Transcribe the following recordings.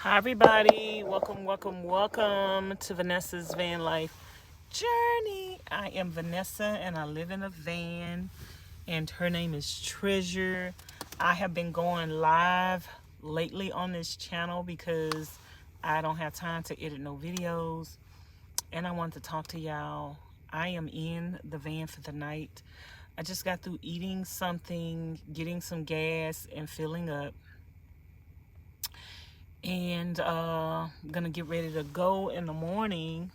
Hi everybody, welcome to Vanessa's van life journey. I am Vanessa and I live in a van, and her name is Treasure. I have been going live lately on this channel because I don't have time to edit no videos, and I want to talk to y'all. I am in the van for the night. I just got through eating something, getting some gas and filling up, and I'm gonna get ready to go in the morning.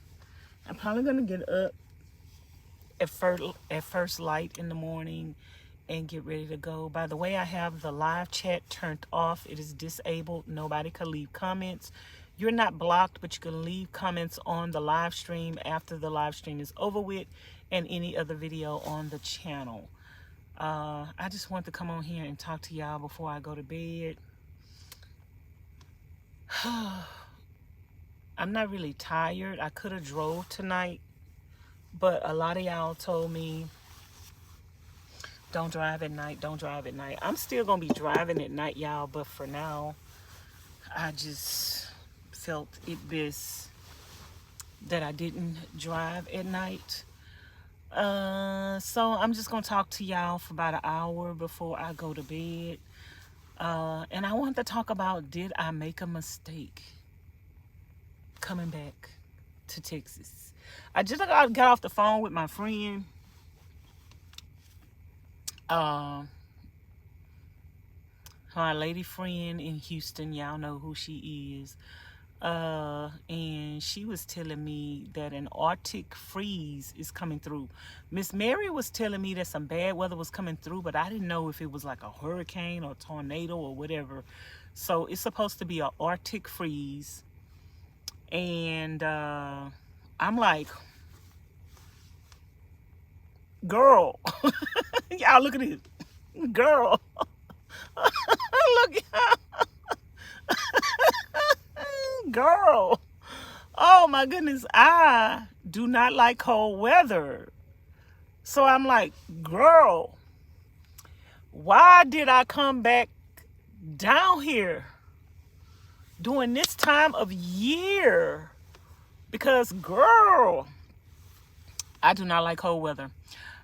I'm probably gonna get up at first light in the morning and get ready to go. By the way, I have the live chat turned off. It is disabled. Nobody can leave comments. You're not blocked, but you can leave comments on the live stream after the live stream is over with, and any other video on the channel. I just want to come on here and talk to y'all before I go to bed. I'm not really tired. I could have drove tonight, but a lot of y'all told me don't drive at night, don't drive at night. I'm still gonna be driving at night, y'all, but for now I just felt it best that I didn't drive at night. So I'm just gonna talk to y'all for about an hour before I go to bed. And I want to talk about, did I make a mistake coming back to Texas? I just got off the phone with my friend. My lady friend in Houston, y'all know who she is. And she was telling me that an Arctic freeze is coming through. Miss Mary was telling me that some bad weather was coming through, but I didn't know if it was like a hurricane or a tornado or whatever. So it's supposed to be an Arctic freeze. And I'm like, girl, y'all look at this. Girl, look at girl. Oh my goodness, I do not like cold weather. So I'm like, girl, why did I come back down here during this time of year? Because, girl, I do not like cold weather.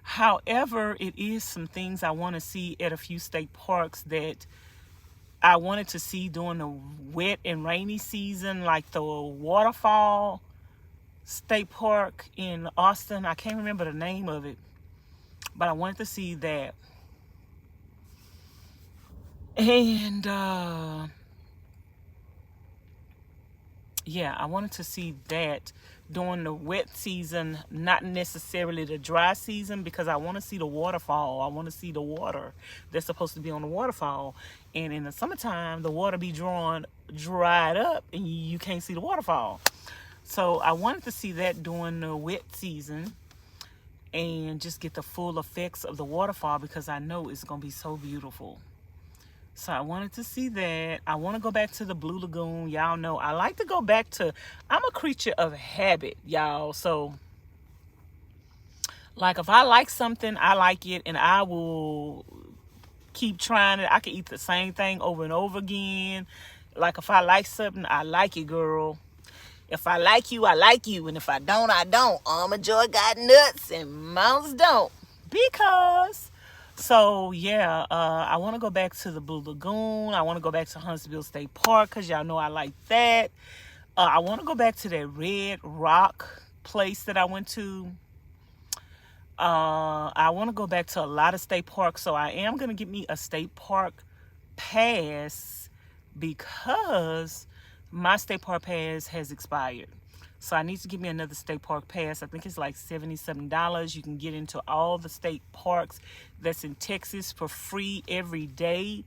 However, it is some things I want to see at a few state parks that I wanted to see during the wet and rainy season, like the Waterfall State Park in Austin. I can't remember the name of it, but I wanted to see that. And yeah, I wanted to see that during the wet season, not necessarily the dry season, because I want to see the waterfall. I want to see the water that's supposed to be on the waterfall. And in the summertime, the water be dried up and you can't see the waterfall. So I wanted to see that during the wet season and just get the full effects of the waterfall, because I know it's going to be so beautiful. So I wanted to see that. I want to go back to the Blue Lagoon. Y'all know I like to go back to, I'm a creature of habit, y'all. So like if I like something, I like it, and I will keep trying it. I can eat the same thing over and over again. Like if I like something, I like it, girl. If I like you, I like you. And if I don't, I don't. Alma Joy got nuts and mounts don't. Because... So yeah, I want to go back to the Blue Lagoon. I want to go back to Huntsville State Park, because y'all know I like that. I want to go back to that Red Rock place that I went to. I want to go back to a lot of state parks. So I am going to get me a state park pass, because my state park pass has expired. So I need to get me another state park pass. I think it's like $77. You can get into all the state parks that's in Texas for free every day.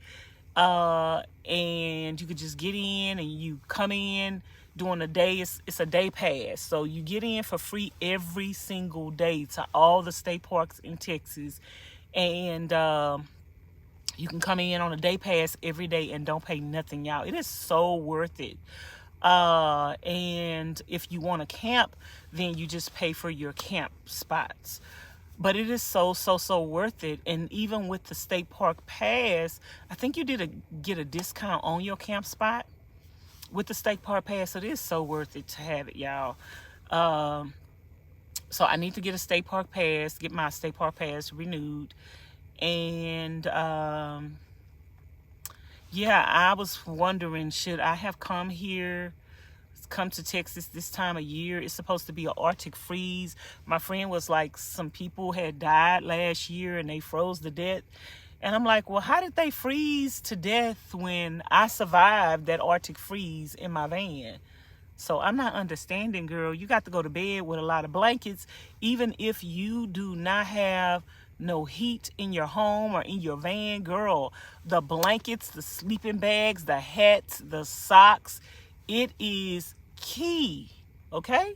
And you could just get in and you come in during the day. It's a day pass. So you get in for free every single day to all the state parks in Texas. And you can come in on a day pass every day and don't pay nothing, y'all. It is so worth it. And if you want to camp, then you just pay for your camp spots. But it is so worth it. And even with the state park pass, I think you get a discount on your camp spot. with the state park pass. It is so worth it to have it, y'all. Um, so I need to get a state park pass, get my state park pass renewed. And yeah, I was wondering, should I have come to Texas this time of year? It's supposed to be an Arctic freeze. My friend was like, some people had died last year and they froze to death. And I'm like, well, how did they freeze to death when I survived that Arctic freeze in my van? So I'm not understanding, girl. You got to go to bed with a lot of blankets, even if you do not have no heat in your home or in your van, girl. The blankets, the sleeping bags, the hats, the socks, it is key, okay?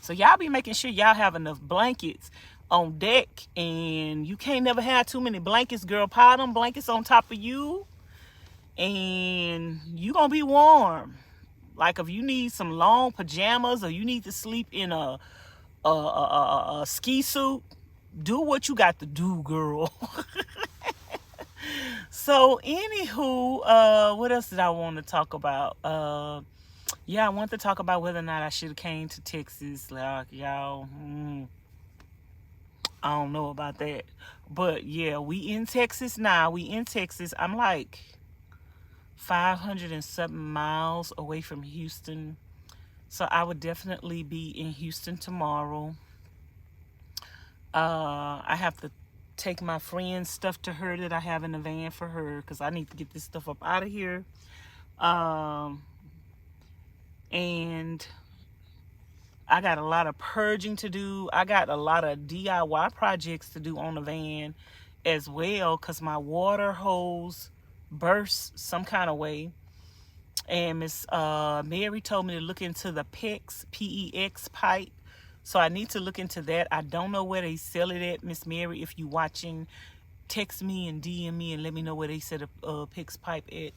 So y'all be making sure y'all have enough blankets on deck, and you can't never have too many blankets, girl. Pile them blankets on top of you, and you gonna be warm. Like if you need some long pajamas or you need to sleep in a ski suit, do what you got to do, girl. So anywho, what else did I want to talk about? Yeah, I want to talk about whether or not I should have came to Texas. Like, y'all, I don't know about that. But yeah, we in Texas now. We in Texas. I'm like 507 miles away from Houston. So I would definitely be in Houston tomorrow. I have to take my friend's stuff to her that I have in the van for her, because I need to get this stuff up out of here. And I got a lot of purging to do. I got a lot of DIY projects to do on the van as well, because my water hose burst some kind of way. And Miss Mary told me to look into the PEX, P-E-X pipe. So I need to look into that. I don't know where they sell it at. Miss Mary, if you watching, text me and DM me and let me know where they sell the PEX pipe at.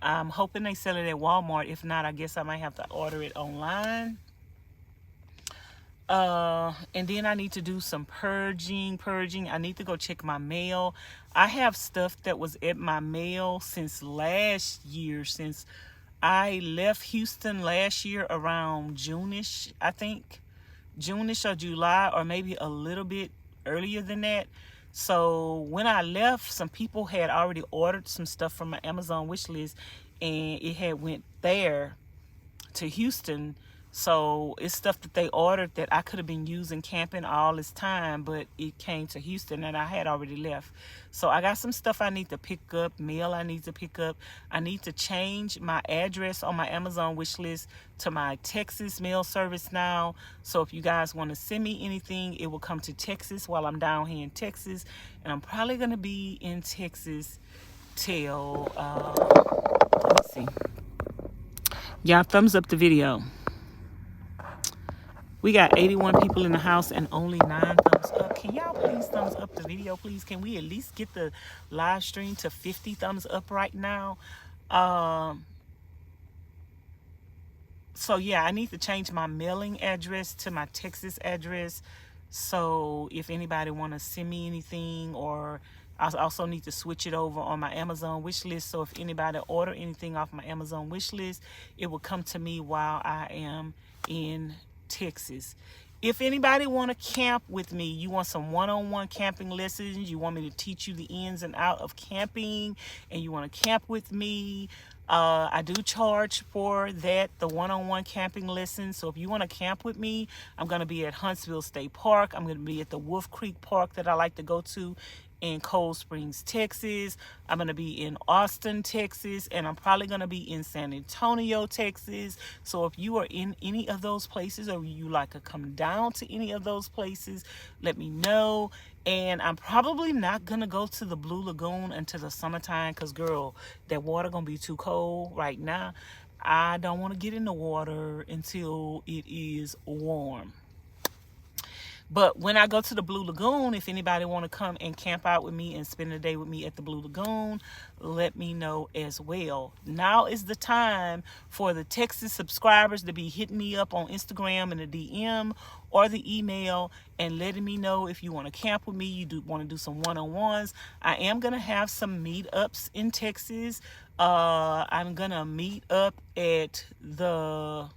I'm hoping they sell it at Walmart. If not, I guess I might have to order it online. And then I need to do some purging. I need to go check my mail. I have stuff that was at my mail since last year, since I left Houston last year around June-ish, I think. June-ish or July, or maybe a little bit earlier than that. So when I left, some people had already ordered some stuff from my Amazon wish list, and it had went there to Houston. So it's stuff that they ordered that I could have been using camping all this time, but it came to Houston and I had already left. So I got some stuff I need to pick up, mail I need to pick up. I need to change my address on my Amazon wish list to my Texas mail service now. So if you guys want to send me anything, it will come to Texas while I'm down here in Texas. And I'm probably going to be in Texas till, let's see. Y'all thumbs up the video. We got 81 people in the house and only 9 thumbs up. Can y'all please thumbs up the video, please? Can we at least get the live stream to 50 thumbs up right now? So yeah, I need to change my mailing address to my Texas address. So if anybody want to send me anything, or I also need to switch it over on my Amazon wish list. So if anybody order anything off my Amazon wish list, it will come to me while I am in Texas. If anybody want to camp with me, you want some one-on-one camping lessons, you want me to teach you the ins and out of camping, and you want to camp with me, I do charge for that, the one-on-one camping lessons. So if you want to camp with me, I'm going to be at Huntsville State Park. I'm going to be at the Wolf Creek Park that I like to go to in Cold Springs, Texas. I'm going to be in Austin, Texas, and I'm probably going to be in San Antonio, Texas. So if you are in any of those places, or you like to come down to any of those places, let me know. And I'm probably not going to go to the Blue Lagoon until the summertime, because, girl, that water going to be too cold right now. I don't want to get in the water until it is warm. But when I go to the Blue Lagoon, if anybody want to come and camp out with me and spend the day with me at the Blue Lagoon, let me know as well. Now is the time for the Texas subscribers to be hitting me up on Instagram in the DM or the email and letting me know if you want to camp with me, you do want to do some one-on-ones. I am going to have some meetups in Texas. I'm going to meet up at the,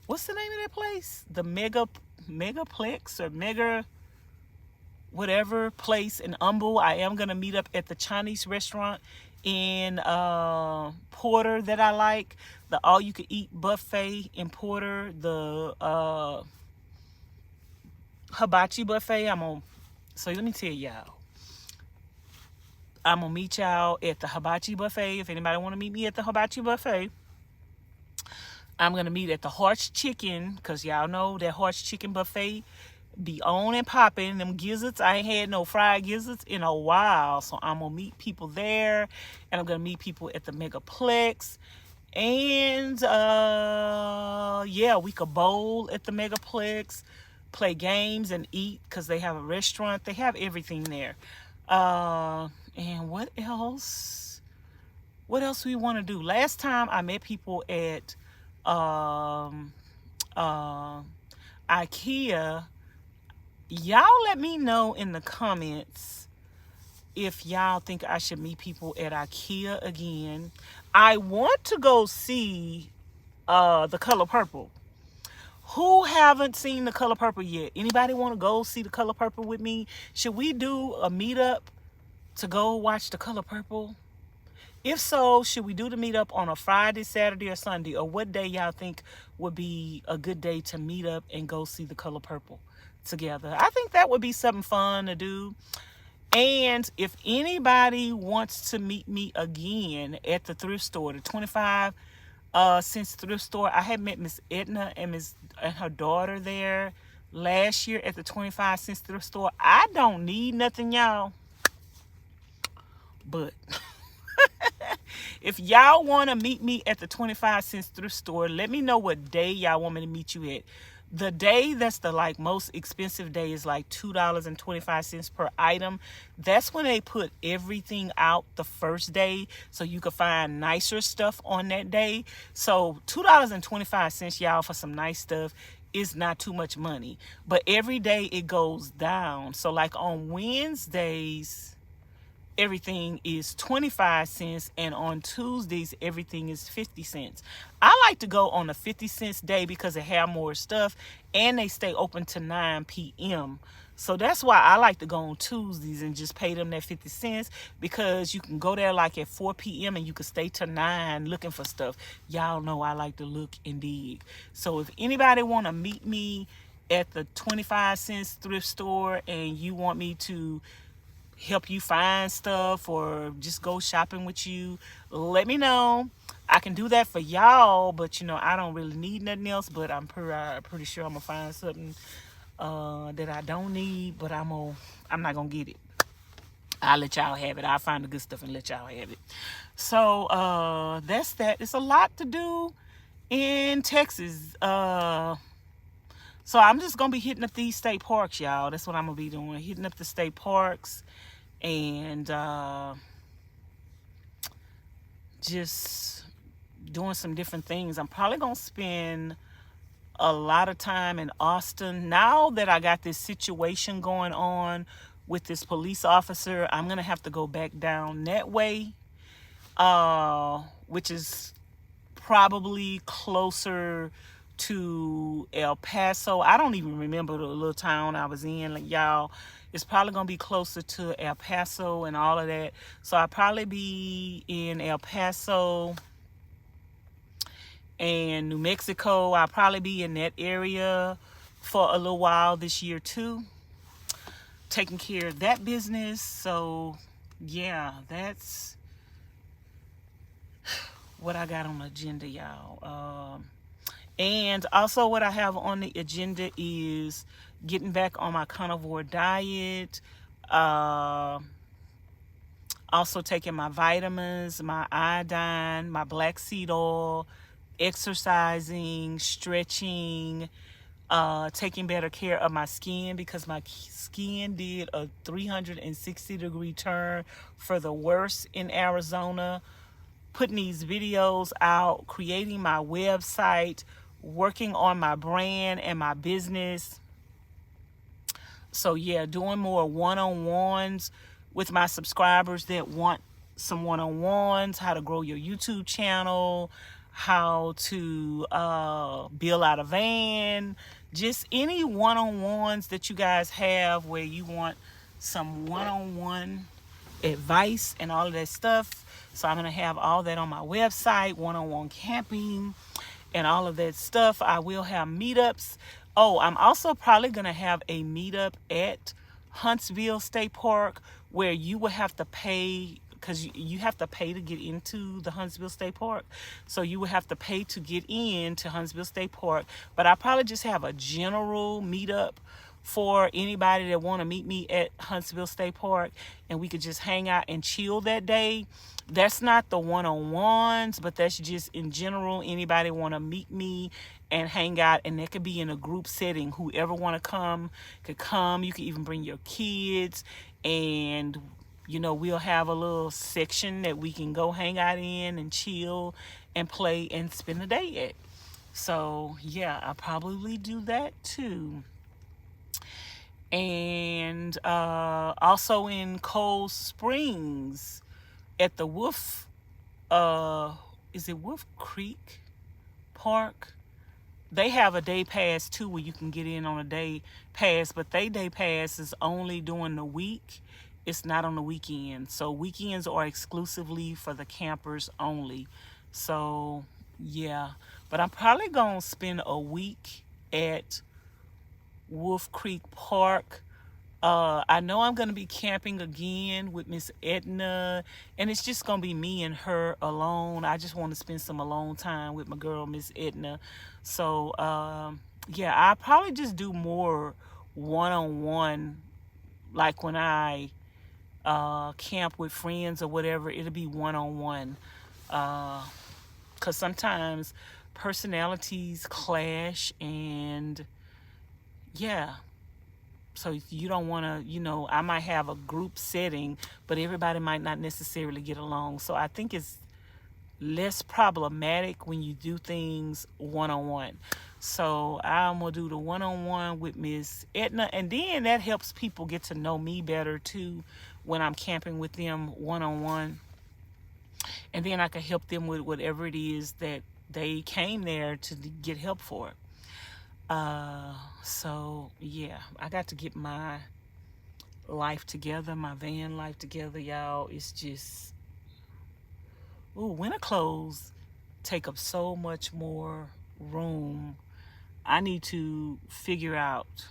what's the name of that place? The Megaplex or Mega whatever place in Humble. I am going to meet up at the Chinese restaurant in Porter that I like. The all-you-can-eat buffet in Porter. The hibachi buffet. So let me tell y'all. I'm going to meet y'all at the hibachi buffet. If anybody want to meet me at the hibachi buffet, I'm going to meet at the Horse Chicken, because y'all know that Horse Chicken buffet be on and popping. Them gizzards, I ain't had no fried gizzards in a while. So I'm going to meet people there. And I'm going to meet people at the Megaplex. And, yeah, we could bowl at the Megaplex, play games and eat, because they have a restaurant. They have everything there. And what else? What else we want to do? Last time I met people at IKEA. Y'all let me know in the comments if y'all think I should meet people at IKEA again. I want to go see The Color Purple. Who haven't seen The Color Purple yet? Anybody want to go see The Color Purple with me? Should we do a meetup to go watch The Color Purple? If so, should we do the meetup on a Friday, Saturday, or Sunday? Or what day y'all think would be a good day to meet up and go see The Color Purple together? I think that would be something fun to do. And if anybody wants to meet me again at the thrift store, the 25 cents thrift store, I had met Miss Edna and her daughter there last year at the 25 cents thrift store. I don't need nothing, y'all. But if y'all want to meet me at the 25 cents thrift store, let me know what day y'all want me to meet you at. The day that's the most expensive day is like $2.25 per item. That's when they put everything out the first day, so you can find nicer stuff on that day. So $2.25, y'all, for some nice stuff is not too much money. But every day it goes down. So like on Wednesdays, everything is 25 cents, and on Tuesdays everything is 50 cents. I like to go on a 50 cents day because they have more stuff and they stay open to 9 p.m. So that's why I like to go on Tuesdays and just pay them that 50 cents, because you can go there like at 4 p.m. and you can stay to 9 looking for stuff. Y'all know I like to look and dig. So if anybody want to meet me at the 25 cents thrift store and you want me to help you find stuff or just go shopping with you, let me know. I can do that for y'all, but I don't really need nothing else. But I'm pretty sure I'm gonna find something that I don't need, but I'm not gonna get it. I'll let y'all have it. I'll find the good stuff and let y'all have it. So that's that. It's a lot to do in Texas. So I'm just gonna be hitting up these state parks, y'all. That's what I'm gonna be doing, hitting up the state parks and just doing some different things. I'm probably gonna spend a lot of time in Austin. Now that I got this situation going on with this police officer, I'm gonna have to go back down that way, which is probably closer to El Paso. I don't even remember the little town I was in, like, y'all. It's probably gonna be closer to El Paso and all of that. So I'll probably be in El Paso and New Mexico. I'll probably be in that area for a little while this year too, taking care of that business. So yeah, that's what I got on the agenda, y'all. And also what I have on the agenda is getting back on my carnivore diet. Also taking my vitamins, my iodine, my black seed oil, exercising, stretching, taking better care of my skin, because my skin did a 360-degree turn for the worse in Arizona. Putting these videos out, creating my website, working on my brand and my business. So yeah, doing more one-on-ones with my subscribers that want some one-on-ones, how to grow your YouTube channel, how to build out a van, just any one-on-ones that you guys have where you want some one-on-one advice and all of that stuff. So I'm going to have all that on my website, one-on-one camping and all of that stuff. I will have meetups. Oh, I'm also probably going to have a meetup at Huntsville State Park where you will have to pay, because you have to pay to get into the Huntsville State Park. So you will have to pay to get into Huntsville State Park. But I'll probably just have a general meetup for anybody that want to meet me at Huntsville State Park, and we could just hang out and chill that day. That's not the one-on-ones, but that's just in general. Anybody want to meet me and hang out, and that could be in a group setting. Whoever want to come could come. You can even bring your kids, and you know, we'll have a little section that we can go hang out in and chill and play and spend the day at. So yeah, I'll probably do that too. And also in Cold Springs at the Wolf, is it Wolf Creek Park? They have a day pass too where you can get in on a day pass, but they day pass is only during the week. It's not on the weekend. So weekends are exclusively for the campers only. So yeah, but I'm probably gonna spend a week at Wolf Creek Park. I know I'm going to be camping again with Miss Edna, and it's just going to be me and her alone. I just want to spend some alone time with my girl, Miss Edna. So, yeah, I'll probably just do more one-on-one, like when I camp with friends or whatever. It'll be one-on-one, because sometimes personalities clash, and yeah, so if you don't want to, you know, I might have a group setting, but everybody might not necessarily get along. So I think it's less problematic when you do things one-on-one. So I'm going to do the one-on-one with Miss Edna, and then that helps people get to know me better too when I'm camping with them one-on-one. And then I can help them with whatever it is that they came there to get help for. So yeah, I got to get my life together, my van life together, y'all. It's just, ooh, winter clothes take up so much more room. I need to figure out,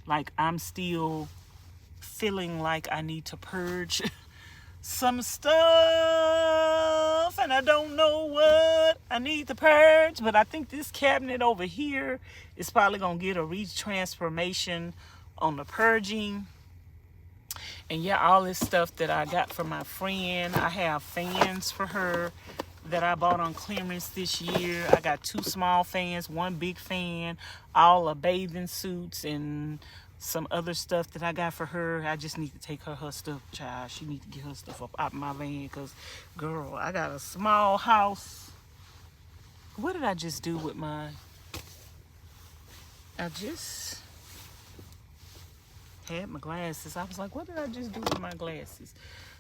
like, I'm still feeling like I need to purge some stuff, and I don't know what I need to purge, but I think this cabinet over here is probably gonna get a retransformation on the purging. And yeah, all this stuff that I got from my friend. I have fans for her that I bought on clearance this year. I got 2 small fans, 1 big fan, all of bathing suits and some other stuff that I got for her. I just need to take her stuff, child. She need to get her stuff up out my van, because, girl, I got a small house. What did I just do with my... I just had my glasses. I was like, what did I just do with my glasses?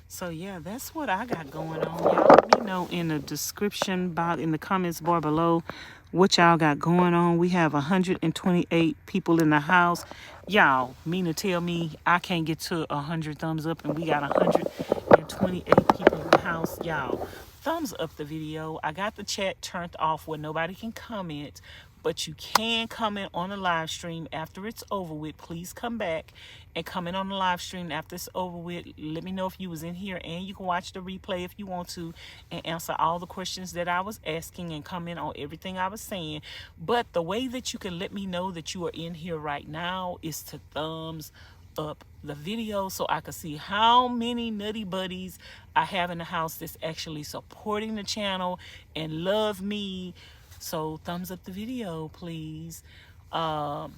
So, yeah, that's what I got going on. Y'all let me know in the description box, in the comments bar below, what y'all got going on. We have 128 people in the house. Y'all mean to tell me I can't get to 100 thumbs up, and we got 128 people in the house? Y'all, thumbs up the video. I got the chat turned off where nobody can comment, but you can comment on the live stream after it's over with. Please come back and comment on the live stream after it's over with. Let me know if you was in here, and you can watch the replay if you want to and answer all the questions that I was asking and comment on everything I was saying. But the way that you can let me know that you are in here right now is to thumbs up the video, so I can see how many nutty buddies I have in the house that's actually supporting the channel and love me. So thumbs up the video, please. Um,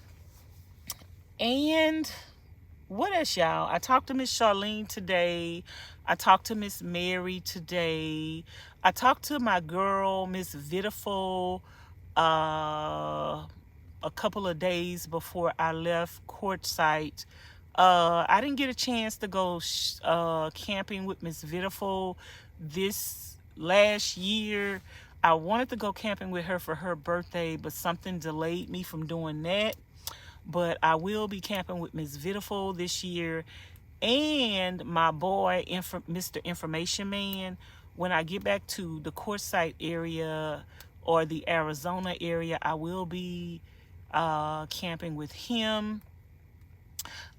and what else, y'all? I talked to Miss Charlene today. I talked to Miss Mary today. I talked to my girl, Miss Vitiful, a couple of days before I left Quartzsite. I didn't get a chance to go camping with Miss Vitiful this last year. I wanted to go camping with her for her birthday, but something delayed me from doing that. But I will be camping with Miss Vitiful this year, and my boy, Mr. Information Man. When I get back to the Quartzsite area or the Arizona area, I will be camping with him.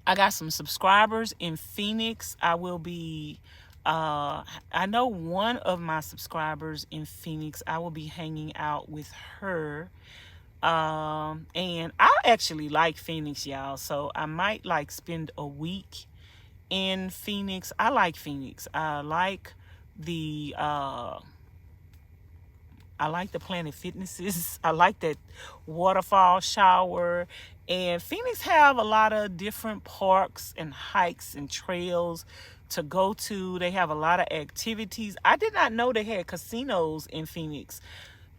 I got some subscribers in Phoenix. I will be, I know one of my subscribers in Phoenix. I will be hanging out with her. And I actually like Phoenix, y'all. So I might like spend a week in Phoenix. I like Phoenix. I like the Planet Fitnesses. I like that waterfall shower. And Phoenix have a lot of different parks and hikes and trails to go to. They have a lot of activities. I did not know they had casinos in Phoenix.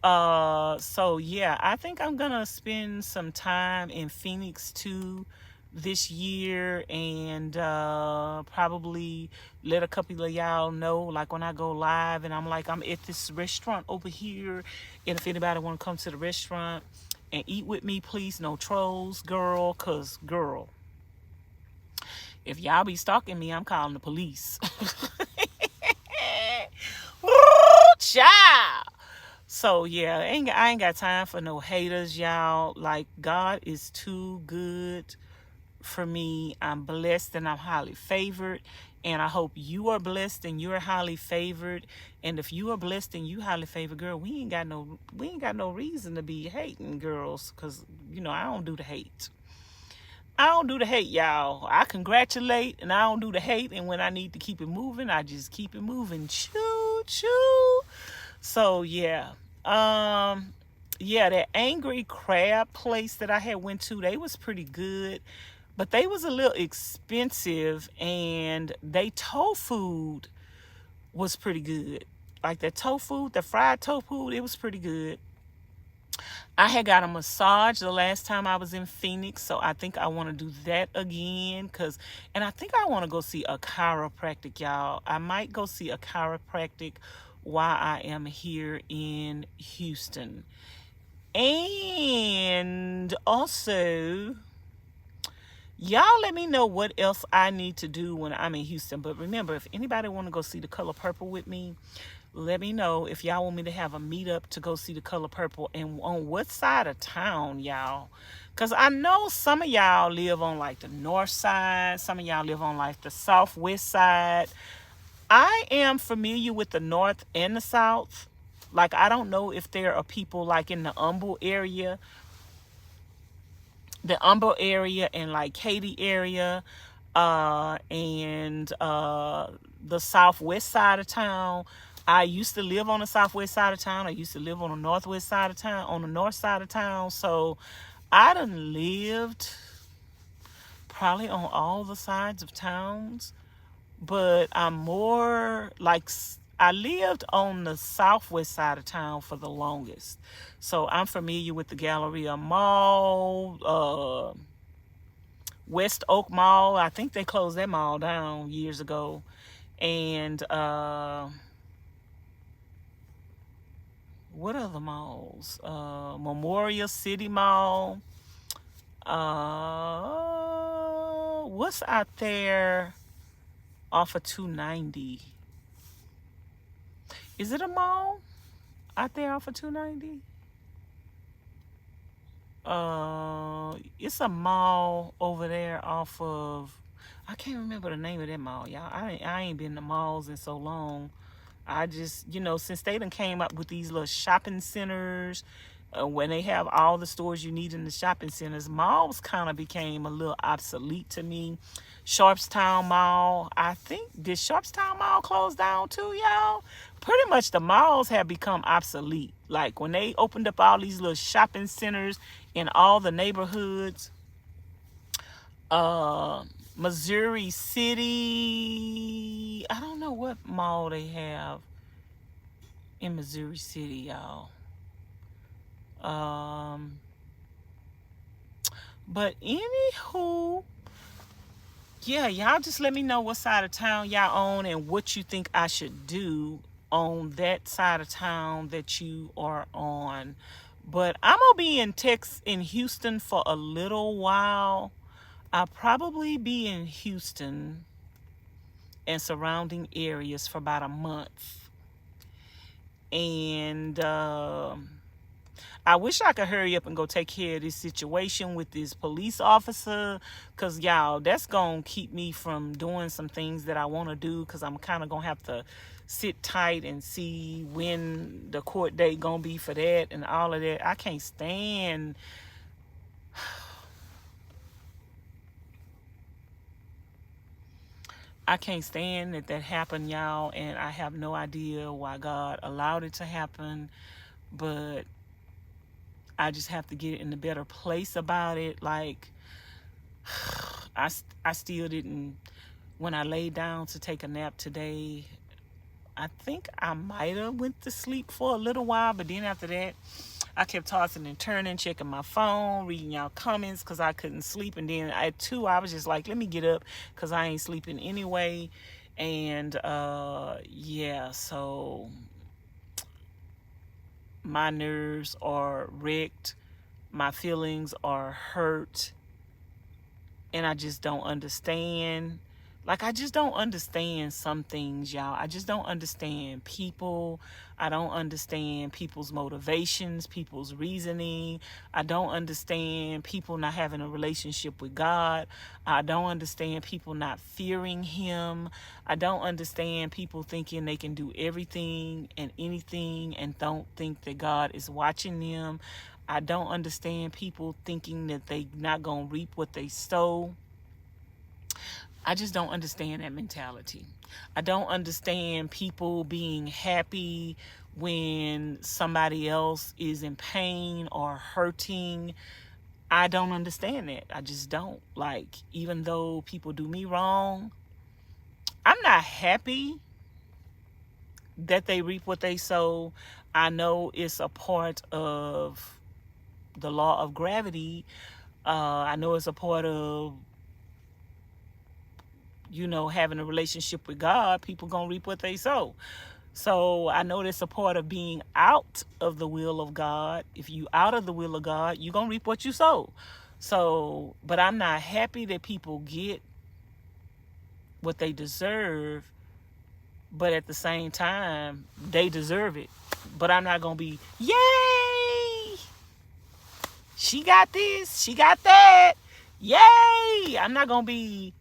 So yeah, I think I'm gonna spend some time in Phoenix too this year, and probably let a couple of y'all know, like when I go live and I'm like, I'm at this restaurant over here, and if anybody want to come to the restaurant and eat with me, please, no trolls, girl, cause girl, if y'all be stalking me, I'm calling the police. Woo, child. So yeah, I ain't got time for no haters, y'all. Like, God is too good for me. I'm blessed and I'm highly favored, and I hope you are blessed and you're highly favored. And if you are blessed and you highly favored, girl, we ain't got no reason to be hating, girls, because I don't do the hate. I don't do the hate, y'all. I congratulate and I don't do the hate, and when I need to keep it moving, I just keep it moving. Choo choo. So yeah. Yeah, that Angry Crab place that I had went to, they was pretty good, but they was a little expensive, and they tofu was pretty good. Like the tofu, the fried tofu, it was pretty good. I had got a massage the last time I was in Phoenix, so I think I want to do that again, and I think I want to go see a chiropractic, y'all. I might go see a chiropractic while I am here in Houston. And also, y'all let me know what else I need to do when I'm in Houston. But remember, if anybody want to go see The Color Purple with me, let me know if y'all want me to have a meetup to go see The Color Purple, and on what side of town, y'all. Because I know some of y'all live on like the north side. Some of y'all live on like the southwest side. I am familiar with the north and the south. Like, I don't know if there are people like in the Humble area and like Katy area, and the southwest side of town. I used to live on the southwest side of town. I used to live on the northwest side of town, on the north side of town. So I done lived probably on all the sides of towns, but I'm more like, I lived on the southwest side of town for the longest. So I'm familiar with the Galleria Mall, West Oak Mall. I think they closed that mall down years ago. And what other malls? Memorial City Mall. What's out there off of 290? Is it a mall out there off of 290? It's a mall over there off of, I can't remember the name of that mall, y'all. I ain't been to malls in so long. I just, since they done came up with these little shopping centers, when they have all the stores you need in the shopping centers, malls kind of became a little obsolete to me. Sharpstown Mall, I think, did Sharpstown Mall close down too, y'all? pretty much the malls have become obsolete. Like when they opened up all these little shopping centers in all the neighborhoods, Missouri City, I don't know what mall they have in Missouri City, y'all. But anywho, yeah, y'all just let me know what side of town y'all on and what you think I should do on that side of town that you are on. But I'm gonna be in Houston for a little while. I'll probably be in Houston and surrounding areas for about a month. And I wish I could hurry up and go take care of this situation with this police officer, because y'all, that's gonna keep me from doing some things that I want to do, because I'm kind of gonna have to sit tight and see when the court date gonna be for that and all of that. I can't stand that happened, y'all, and I have no idea why God allowed it to happen, but I just have to get in a better place about it. Like, I still didn't, when I laid down to take a nap today, I think I might have went to sleep for a little while, but then after that, I kept tossing and turning, checking my phone, reading y'all comments, because I couldn't sleep. And then at 2, I was just like, let me get up, because I ain't sleeping anyway. And yeah, so my nerves are wrecked, my feelings are hurt, and I just don't understand. Like, I just don't understand some things, y'all. I just don't understand people. I don't understand people's motivations, people's reasoning. I don't understand people not having a relationship with God. I don't understand people not fearing Him. I don't understand people thinking they can do everything and anything and don't think that God is watching them. I don't understand people thinking that they not gonna reap what they sow. I just don't understand that mentality. I don't understand people being happy when somebody else is in pain or hurting. I don't understand that. I just don't. Like, even though people do me wrong, I'm not happy that they reap what they sow. I know it's a part of the law of gravity. I know it's a part of, having a relationship with God. People gonna reap what they sow. So I know that's a part of being out of the will of God. If you out of the will of God, you gonna reap what you sow. So, but I'm not happy that people get what they deserve, but at the same time, they deserve it. But I'm not gonna be, yay, she got this, she got that, yay. I'm not gonna be,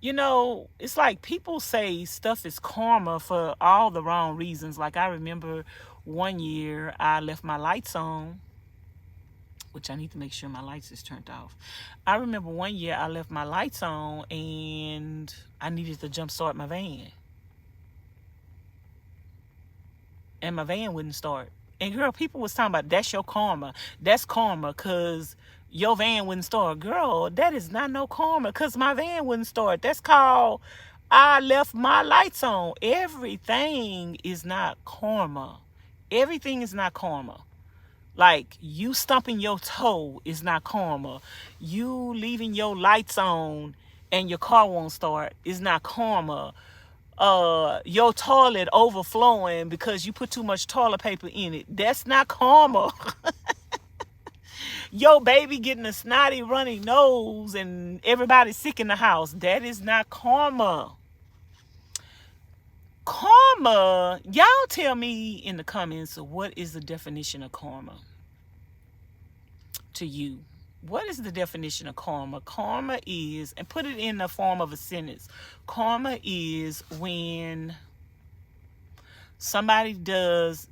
it's like people say stuff is karma for all the wrong reasons. Like, I remember one year I left my lights on, which I need to make sure my lights is turned off. I remember one year I left my lights on and I needed to jump start my van. And my van wouldn't start. And girl, people was talking about, that's your karma. That's karma because your van wouldn't start. Girl, that is not no karma because my van wouldn't start. That's called I left my lights on. Everything is not karma. Everything is not karma. Like, you stumping your toe is not karma. You leaving your lights on and your car won't start is not karma. Your toilet overflowing because you put too much toilet paper in it, that's not karma. Your baby getting a snotty runny nose and everybody's sick in the house, that is not karma. Karma, y'all tell me in the comments, what is the definition of karma to you? What is the definition of karma? Karma is, and put it in the form of a sentence. Karma is when somebody does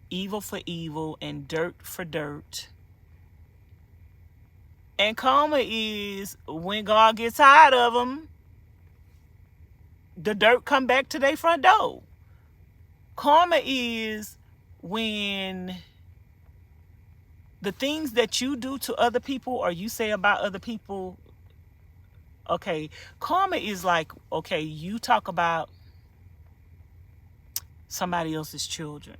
evil for evil and dirt for dirt. And karma is when God gets tired of them, the dirt come back to their front door. Karma is when the things that you do to other people or you say about other people. Okay, karma is like, okay, you talk about somebody else's children,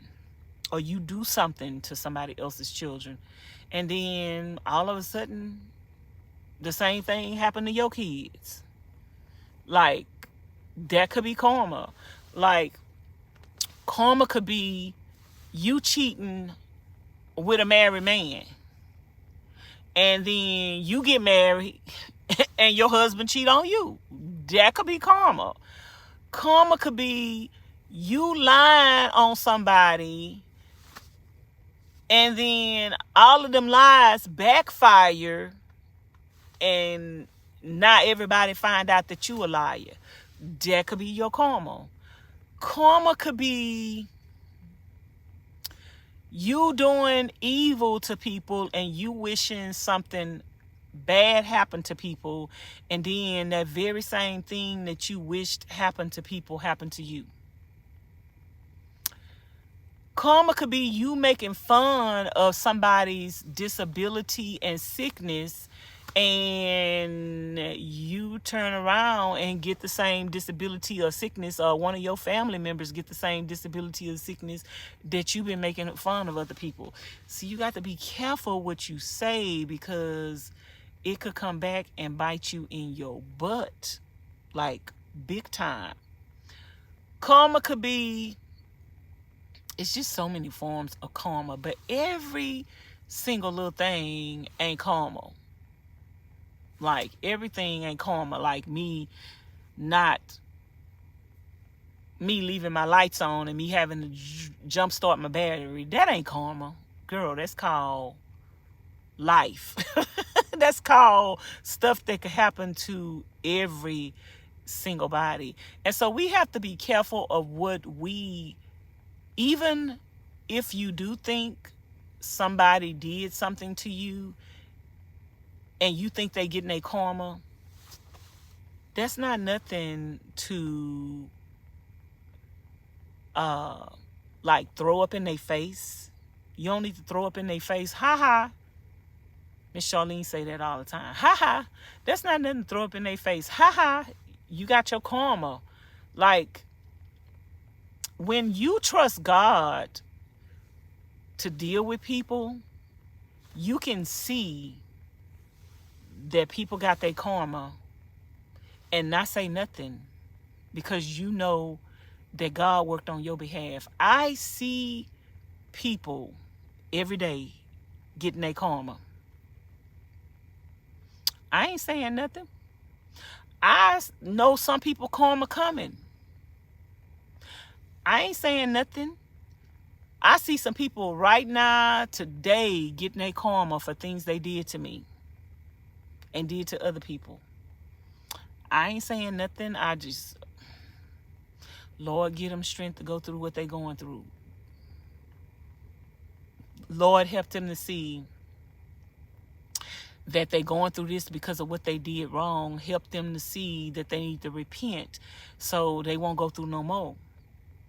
or you do something to somebody else's children, and then all of a sudden the same thing happened to your kids. Like, that could be karma. Like, karma could be you cheating with a married man, and then you get married and your husband cheat on you. That could be karma. Karma could be you lying on somebody, and then all of them lies backfire, and not everybody find out that you a liar. That could be your karma. Karma could be you doing evil to people and you wishing something bad happened to people, and then that very same thing that you wished happened to people happened to you. Karma could be you making fun of somebody's disability and sickness, and you turn around and get the same disability or sickness, or one of your family members get the same disability or sickness that you've been making fun of other people. So you got to be careful what you say, because it could come back and bite you in your butt, like big time. Karma could be, it's just so many forms of karma, but every single little thing ain't karma. Like, everything ain't karma. Like me leaving my lights on and me having to jump start my battery, that ain't karma. Girl, that's called life. That's called stuff that could happen to every single body. And so we have to be careful of what we, even if you do think somebody did something to you and you think they getting a karma, that's not nothing to like throw up in their face. You don't need to throw up in their face. Ha ha. Miss Charlene say that all the time. Ha ha. That's not nothing to throw up in their face. Ha ha. You got your karma. Like, when you trust God to deal with people, you can see that people got their karma and not say nothing, because you know that God worked on your behalf. I see people every day getting their karma. I ain't saying nothing. I know some people karma coming. I ain't saying nothing. I see some people right now, today, getting their karma for things they did to me and did to other people. I ain't saying nothing. I just, Lord, give them strength to go through what they're going through. Lord, help them to see that they're going through this because of what they did wrong. Help them to see that they need to repent so they won't go through no more.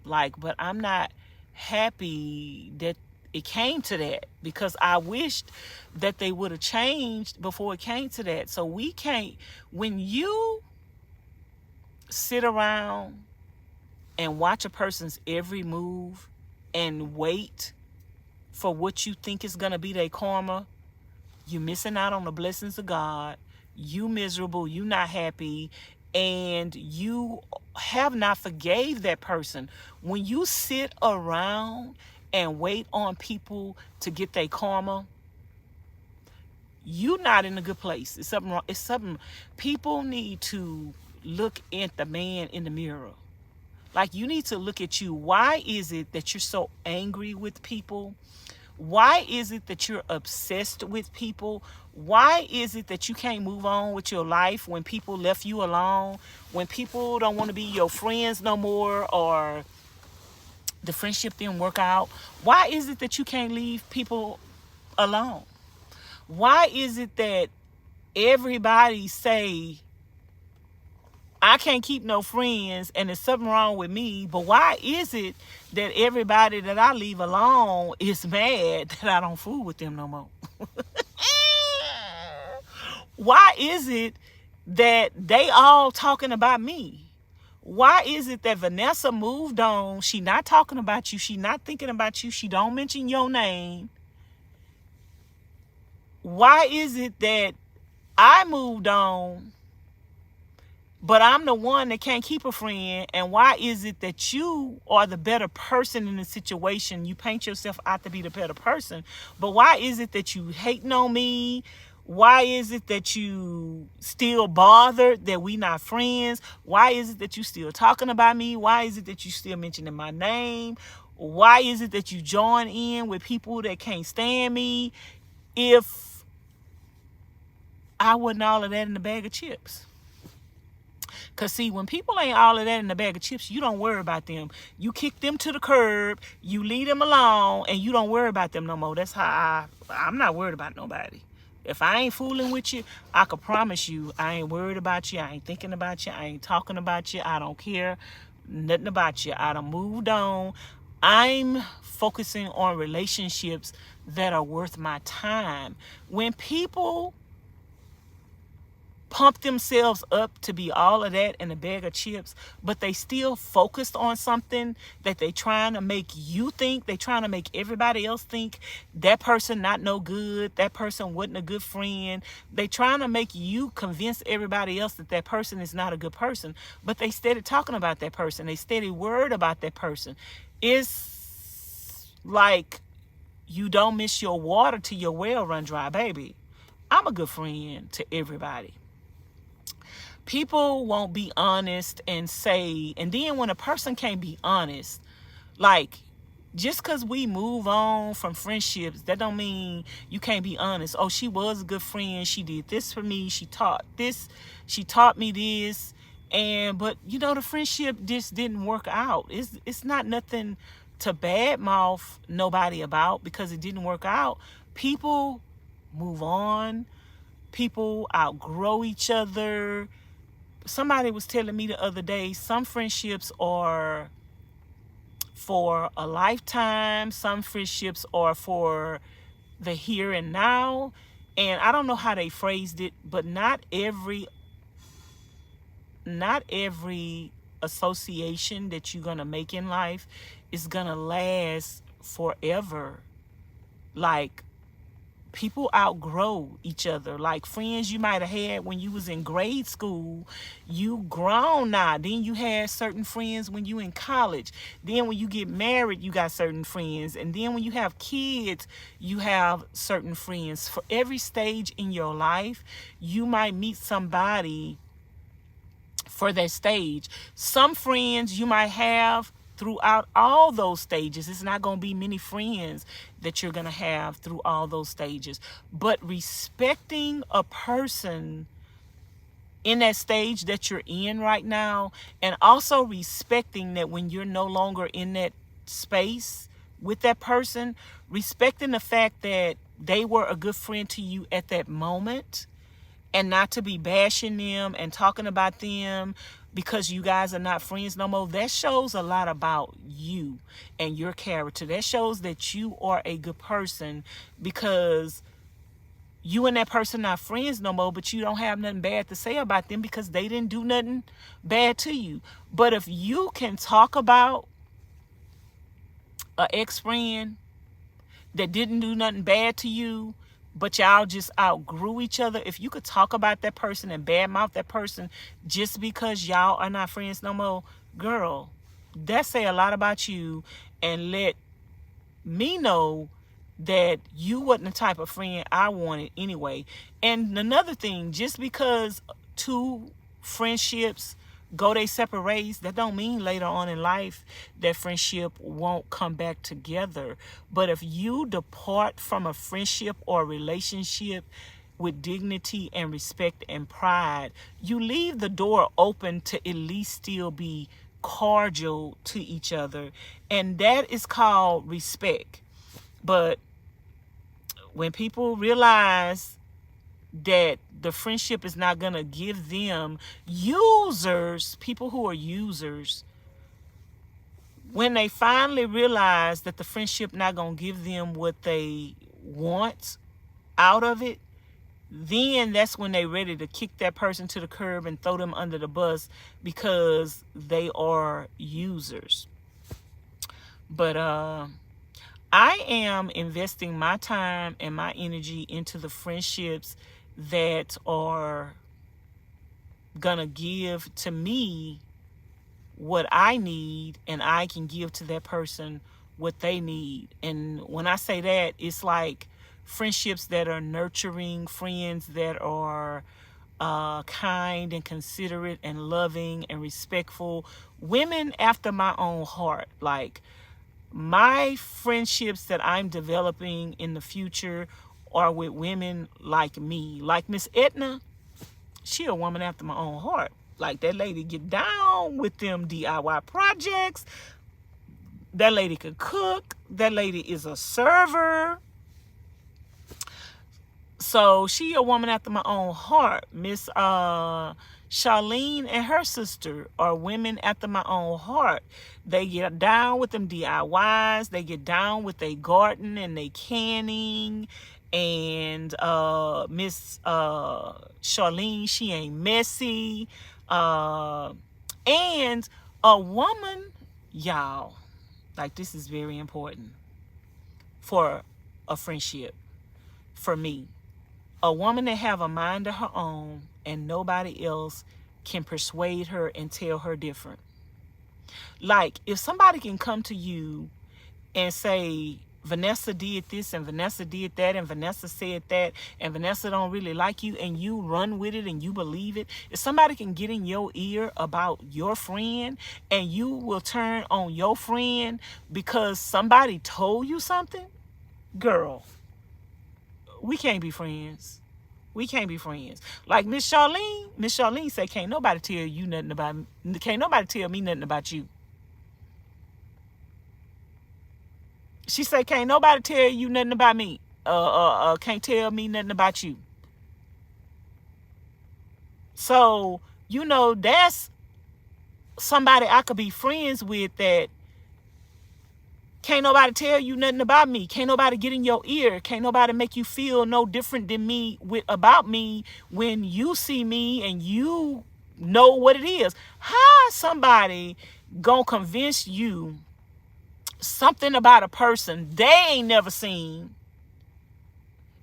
Like, but I'm not happy that it came to that, because I wished that they would have changed before it came to that. So we can't, when you sit around and watch a person's every move and wait for what you think is going to be their karma, you missing out on the blessings of God. You miserable, you not happy, and you have not forgave that person. When you sit around and wait on people to get their karma, you're not in a good place. It's something wrong. It's something. People need to look at the man in the mirror. Like, you need to look at you. Why is it that you're so angry with people? Why is it that you're obsessed with people? Why is it that you can't move on with your life when people left you alone? When people don't want to be your friends no more, or the friendship didn't work out? Why is it that you can't leave people alone? Why is it that everybody say, I can't keep no friends and there's something wrong with me, but why is it that everybody that I leave alone is mad that I don't fool with them no more? Why is it that they all talking about me? Why is it that Vanessa moved on? She not talking about you. She not thinking about you. She don't mention your name. Why is it that I moved on, but I'm the one that can't keep a friend? And why is it that you are the better person in the situation? You paint yourself out to be the better person. But why is it that you hating on me? Why is it that you still bothered that we not friends? Why is it that you still talking about me? Why is it that you still mentioning my name? Why is it that you join in with people that can't stand me? If I wasn't all of that in a bag of chips. Because, see, when people ain't all of that in a bag of chips, you don't worry about them. You kick them to the curb, you leave them alone, and you don't worry about them no more. That's how I'm not worried about nobody. If I ain't fooling with you, I can promise you I ain't worried about you. I ain't thinking about you. I ain't talking about you. I don't care nothing about you. I done moved on. I'm focusing on relationships that are worth my time. When people pump themselves up to be all of that in a bag of chips, but they still focused on something that they trying to make you think, they trying to make everybody else think that person not no good, that person wasn't a good friend. They trying to make you convince everybody else that that person is not a good person, but they steady talking about that person. They steady worried about that person. It's like you don't miss your water till your well run dry, baby. I'm a good friend to everybody. People won't be honest and say, and then when a person can't be honest, like, just because we move on from friendships, that don't mean you can't be honest. Oh, she was a good friend. She did this for me. She taught me this. But you know, the friendship just didn't work out. It's not nothing to badmouth nobody about because it didn't work out. People move on. People outgrow each other. Somebody was telling me the other day, some friendships are for a lifetime. Some friendships are for the here and now. And I don't know how they phrased it, but not every association that you're going to make in life is going to last forever. Like, people outgrow each other. Like, friends you might have had when you was in grade school, you grown now. Then you had certain friends when you in college. Then when you get married, you got certain friends. And then when you have kids, you have certain friends. For every stage in your life, you might meet somebody for that stage. Some friends you might have throughout all those stages. It's not going to be many friends that you're going to have through all those stages. But respecting a person in that stage that you're in right now, and also respecting that when you're no longer in that space with that person, respecting the fact that they were a good friend to you at that moment, and not to be bashing them and talking about them because you guys are not friends no more. That shows a lot about you and your character. That shows that you are a good person because you and that person not friends no more, but you don't have nothing bad to say about them because they didn't do nothing bad to you. But if you can talk about an ex-friend that didn't do nothing bad to you, but y'all just outgrew each other, if you could talk about that person and badmouth that person just because y'all are not friends no more, girl, that say a lot about you and let me know that you wasn't the type of friend I wanted anyway. And another thing, just because two friendships go their separate ways, that don't mean later on in life that friendship won't come back together. But if you depart from a friendship or relationship with dignity and respect and pride, you leave the door open to at least still be cordial to each other. And that is called respect. But when people realize that the friendship is not going to give them, users, people who are users, when they finally realize that the friendship not going to give them what they want out of it, then that's when they ready to kick that person to the curb and throw them under the bus because they are users. But I am investing my time and my energy into the friendships that are gonna give to me what I need, and I can give to that person what they need. And when I say that, it's like friendships that are nurturing, friends that are kind and considerate and loving and respectful, women after my own heart. Like, my friendships that I'm developing in the future are with women like me. Like Miss Edna, she a woman after my own heart. Like, that lady get down with them DIY projects. That lady could cook. That lady is a server. So she a woman after my own heart. Miss Charlene and her sister are women after my own heart. They get down with them DIYs. They get down with their garden and they canning. And Miss Charlene, she ain't messy. And a woman, y'all, like, this is very important for a friendship, for me. A woman that have a mind of her own and nobody else can persuade her and tell her different. Like, if somebody can come to you and say, Vanessa did this and Vanessa did that and Vanessa said that and Vanessa don't really like you, and you run with it and you believe it. If somebody can get in your ear about your friend and you will turn on your friend because somebody told you something, girl, we can't be friends. We can't be friends. Like Miss Charlene say, can't nobody tell you nothing about me. Can't nobody tell me nothing about you. She say, can't nobody tell you nothing about me. Can't tell me nothing about you. So, you know, that's somebody I could be friends with, that can't nobody tell you nothing about me. Can't nobody get in your ear. Can't nobody make you feel no different than me about me when you see me and you know what it is. How somebody gonna convince you something about a person they ain't never seen?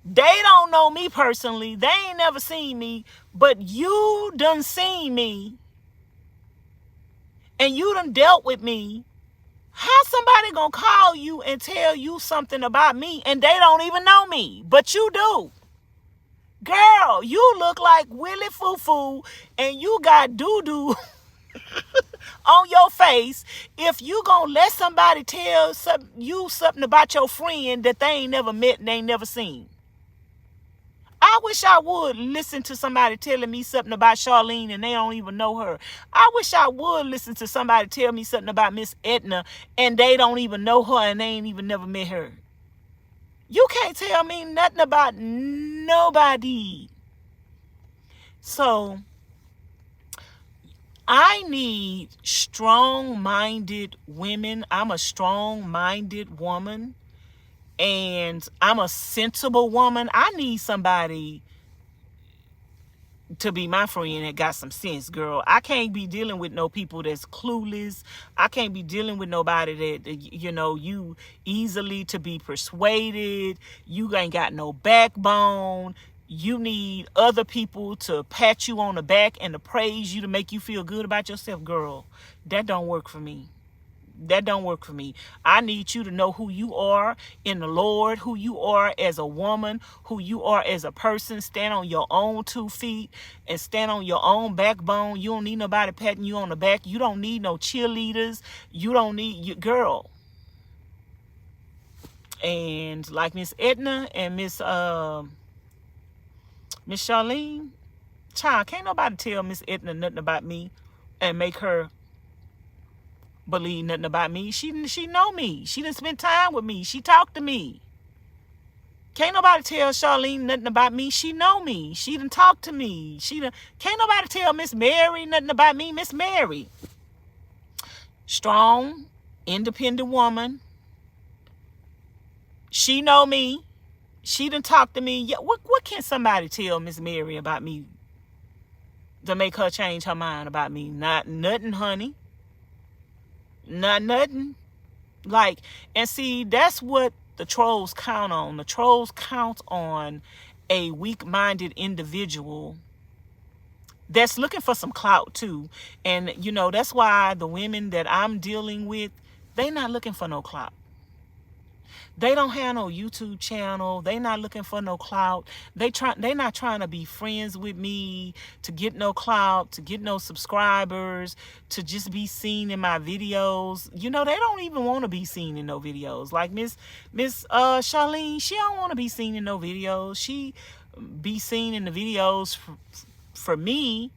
They don't know me personally. They ain't never seen me, but you done seen me and you done dealt with me. How somebody gonna call you and tell you something about me and they don't even know me, but you do? Girl, you look like Willie Foo and you got doo-doo on your face if you gonna let somebody tell you something about your friend that they ain't never met and they ain't never seen. I wish I would listen to somebody telling me something about Charlene and they don't even know her. I wish I would listen to somebody tell me something about Miss Edna and they don't even know her and they ain't even never met her. You can't tell me nothing about nobody. So I need strong-minded women. I'm a strong-minded woman. And I'm a sensible woman. I need somebody to be my friend that got some sense, girl. I can't be dealing with no people that's clueless. I can't be dealing with nobody that, you know, you easily to be persuaded. You ain't got no backbone. You need other people to pat you on the back and to praise you to make you feel good about yourself, girl. That don't work for me. That don't work for me. I need you to know who you are in the Lord, who you are as a woman, who you are as a person. Stand on your own 2 feet and stand on your own backbone. You don't need nobody patting you on the back. You don't need no cheerleaders. You don't need your girl. And like Miss Edna and Miss Charlene, child, can't nobody tell Miss Edna nothing about me and make her believe nothing about me. She know me. She done spent time with me. She talked to me. Can't nobody tell Charlene nothing about me. She know me. She done talk to me. Can't nobody tell Miss Mary nothing about me. Miss Mary, strong, independent woman. She know me. She done talk to me. Yeah, what can somebody tell Miss Mary about me to make her change her mind about me? Not nothing, honey. Not nothing. Like, and see, that's what the trolls count on. The trolls count on a weak-minded individual that's looking for some clout too. And you know, that's why the women that I'm dealing with, they not looking for no clout. They don't have no YouTube channel. They not looking for no clout. They not trying to be friends with me to get no clout, to get no subscribers, to just be seen in my videos. You know, they don't even want to be seen in no videos. Like Miss Charlene, she don't want to be seen in no videos. She be seen in the videos for me.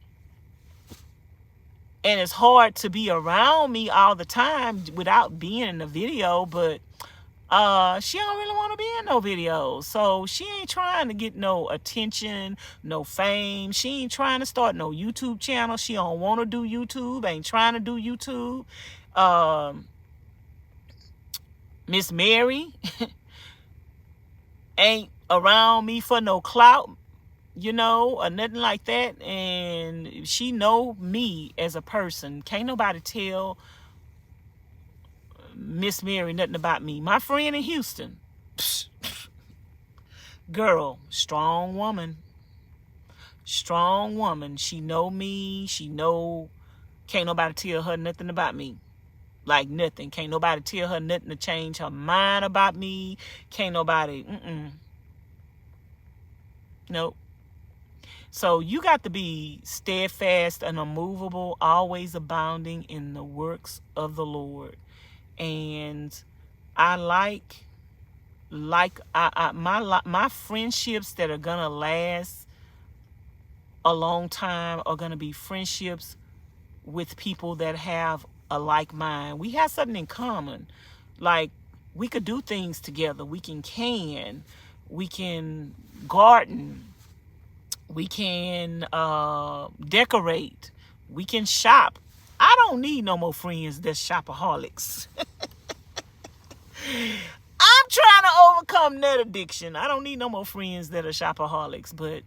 And it's hard to be around me all the time without being in the video, but she don't really want to be in no videos. So she ain't trying to get no attention, no fame. She ain't trying to start no YouTube channel. She don't want to do YouTube, ain't trying to do YouTube. Miss Mary ain't around me for no clout, you know, or nothing like that. And she know me as a person. Can't nobody tell Miss Mary nothing about me. My friend in Houston, girl, strong woman. Strong woman. She know me. She know, can't nobody tell her nothing about me. Like nothing. Can't nobody tell her nothing to change her mind about me. Can't nobody, Nope. So you got to be steadfast and unmovable, always abounding in the works of the Lord. And I like my friendships that are gonna last a long time are gonna be friendships with people that have a like mind. We have something in common. Like, we could do things together. We can garden, we can decorate, we can shop. I don't need no more friends that's shopaholics. I'm trying to overcome that addiction. I don't need no more friends that are shopaholics. But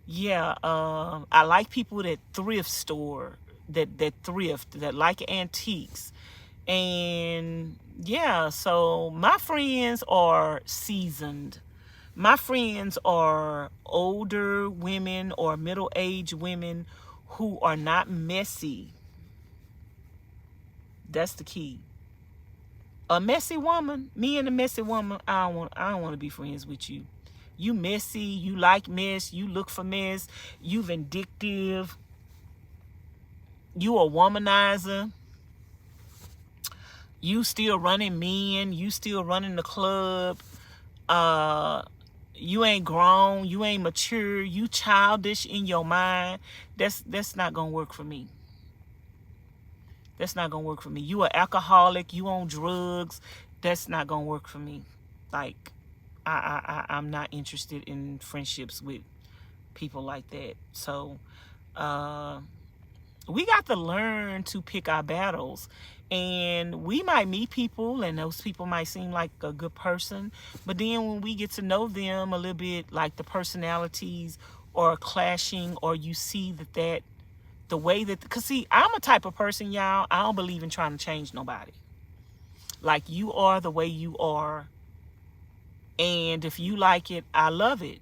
yeah, I like people that thrift store, that thrift, that like antiques. And yeah, so my friends are seasoned. My friends are older women or middle-aged women who are not messy. That's the key. A messy woman, me and a messy woman, I don't want to be friends with you. You messy, you like mess, you look for mess, you vindictive, you a womanizer, you still running men, you still running the club, you ain't grown, you ain't mature, you childish in your mind. That's not gonna work for me. That's not gonna work for me. You an alcoholic, you on drugs. That's not gonna work for me. Like, I'm not interested in friendships with people like that. So we got to learn to pick our battles. And we might meet people and those people might seem like a good person, but then when we get to know them a little bit, like the personalities are clashing, or you see that the way that, because see, I'm a type of person, y'all, I don't believe in trying to change nobody. Like, you are the way you are, and if you like it, I love it.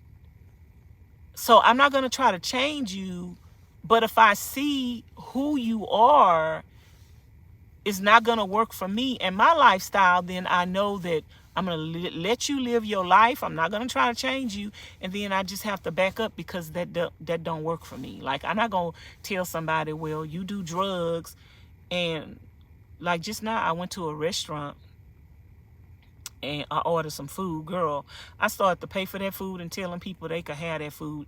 So I'm not going to try to change you, but if I see who you are is not going to work for me and my lifestyle, then I know that I'm going to let you live your life. I'm not going to try to change you. And then I just have to back up because that don't work for me. Like, I'm not going to tell somebody, well, you do drugs. And like just now, I went to a restaurant and I ordered some food. Girl, I started to pay for that food and telling people they could have that food.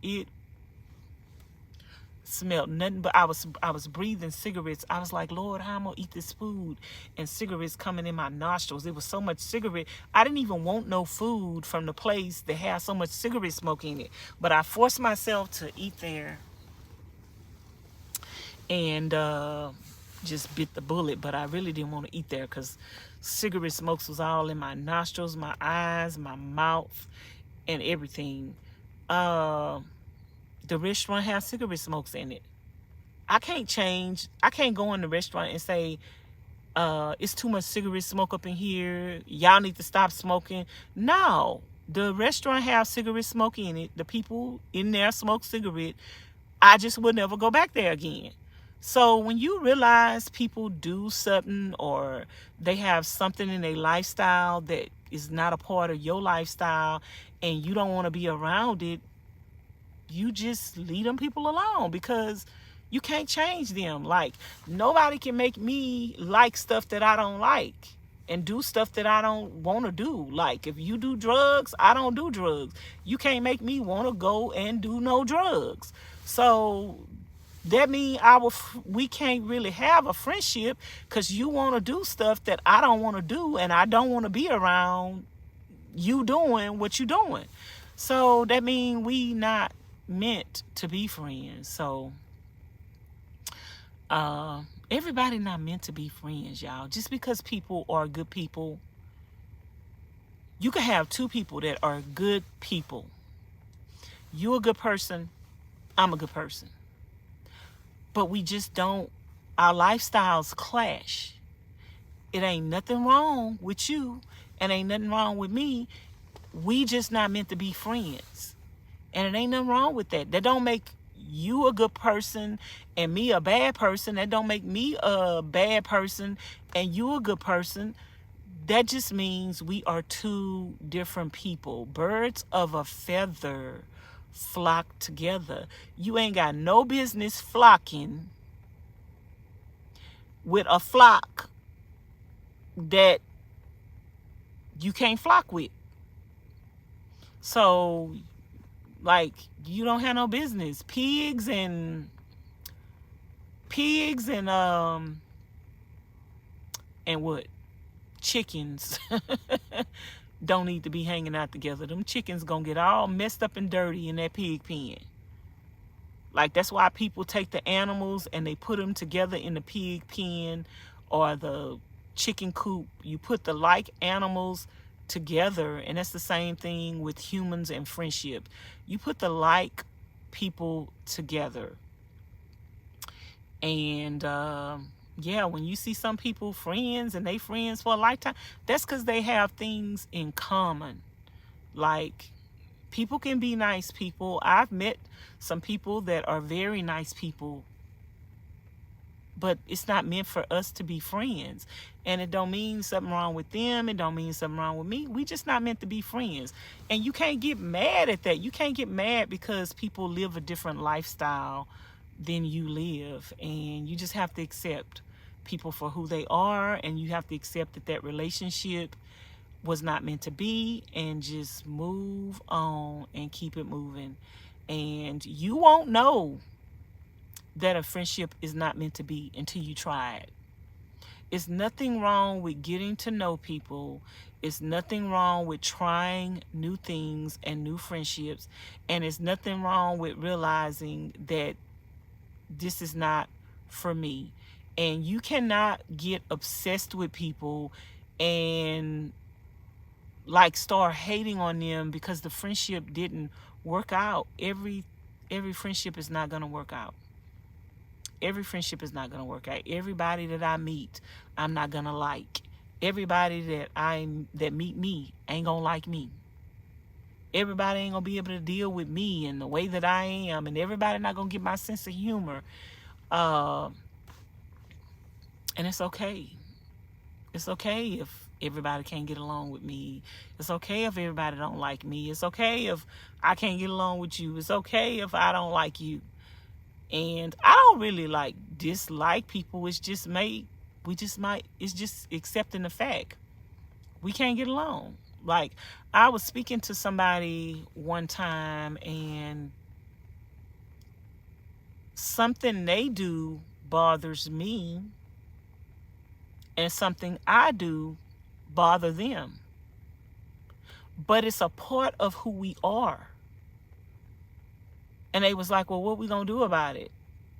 smelled nothing but I was breathing cigarettes. I was like, Lord, how am I gonna eat this food? And cigarettes coming in my nostrils. It was so much cigarette. I didn't even want no food from the place that had so much cigarette smoke in it. But I forced myself to eat there and just bit the bullet. But I really didn't want to eat there because cigarette smokes was all in my nostrils, my eyes, my mouth, and everything. The restaurant has cigarette smokes in it. I can't go in the restaurant and say, it's too much cigarette smoke up in here. Y'all need to stop smoking. No, the restaurant has cigarette smoke in it. The people in there smoke cigarette. I just would never go back there again. So when you realize people do something or they have something in their lifestyle that is not a part of your lifestyle and you don't want to be around it, you just leave them people alone because you can't change them. Like, nobody can make me like stuff that I don't like and do stuff that I don't want to do. Like, if you do drugs, I don't do drugs. You can't make me want to go and do no drugs. So that means we can't really have a friendship because you want to do stuff that I don't want to do and I don't want to be around you doing what you're doing. So that means we not meant to be friends. So everybody not meant to be friends, y'all. Just because people are good people, you can have two people that are good people. You a good person, I'm a good person. But we just don't, our lifestyles clash. It ain't nothing wrong with you and ain't nothing wrong with me. We just not meant to be friends. And it ain't nothing wrong with that. That don't make you a good person and me a bad person. That don't make me a bad person and you a good person. That just means we are two different people. Birds of a feather flock together. You ain't got no business flocking with a flock that you can't flock with. So, like, you don't have no business. Pigs and what? Chickens don't need to be hanging out together. Them chickens gonna get all messed up and dirty in that pig pen. Like, that's why people take the animals and they put them together in the pig pen or the chicken coop. You put the like animals together, and that's the same thing with humans and friendship. You put the like people together. And yeah, when you see some people friends and they friends for a lifetime, that's because they have things in common. Like, people can be nice people. I've met some people that are very nice people, but it's not meant for us to be friends. And it don't mean something wrong with them. It don't mean something wrong with me. We just not meant to be friends. And you can't get mad at that. You can't get mad because people live a different lifestyle than you live. And you just have to accept people for who they are. And you have to accept that that relationship was not meant to be, and just move on and keep it moving. And you won't know that a friendship is not meant to be until you try it. It's nothing wrong with getting to know people. It's nothing wrong with trying new things and new friendships. And it's nothing wrong with realizing that this is not for me. And you cannot get obsessed with people and like start hating on them because the friendship didn't work out. Every friendship is not going to work out. Every friendship is not going to work out. Everybody that I meet, I'm not going to like. Everybody that meet me ain't going to like me. Everybody ain't going to be able to deal with me and the way that I am. And everybody not going to get my sense of humor. And it's okay. It's okay if everybody can't get along with me. It's okay if everybody don't like me. It's okay if I can't get along with you. It's okay if I don't like you. And I don't really like dislike people. It's just it's just accepting the fact we can't get along. Like, I was speaking to somebody one time and something they do bothers me, and something I do bother them. But it's a part of who we are. And they was like, well, what we gonna do about it?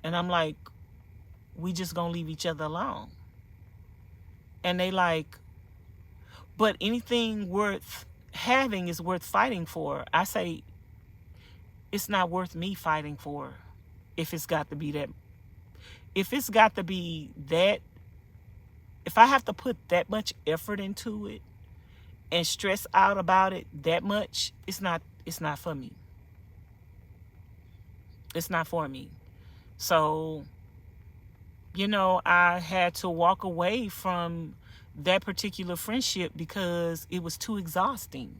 And I'm like, we just gonna leave each other alone. And they like, but anything worth having is worth fighting for. I say, it's not worth me fighting for if it's got to be that. If it's got to be that, if I have to put that much effort into it and stress out about it that much, it's not for me. It's not for me. So, you know, I had to walk away from that particular friendship because it was too exhausting.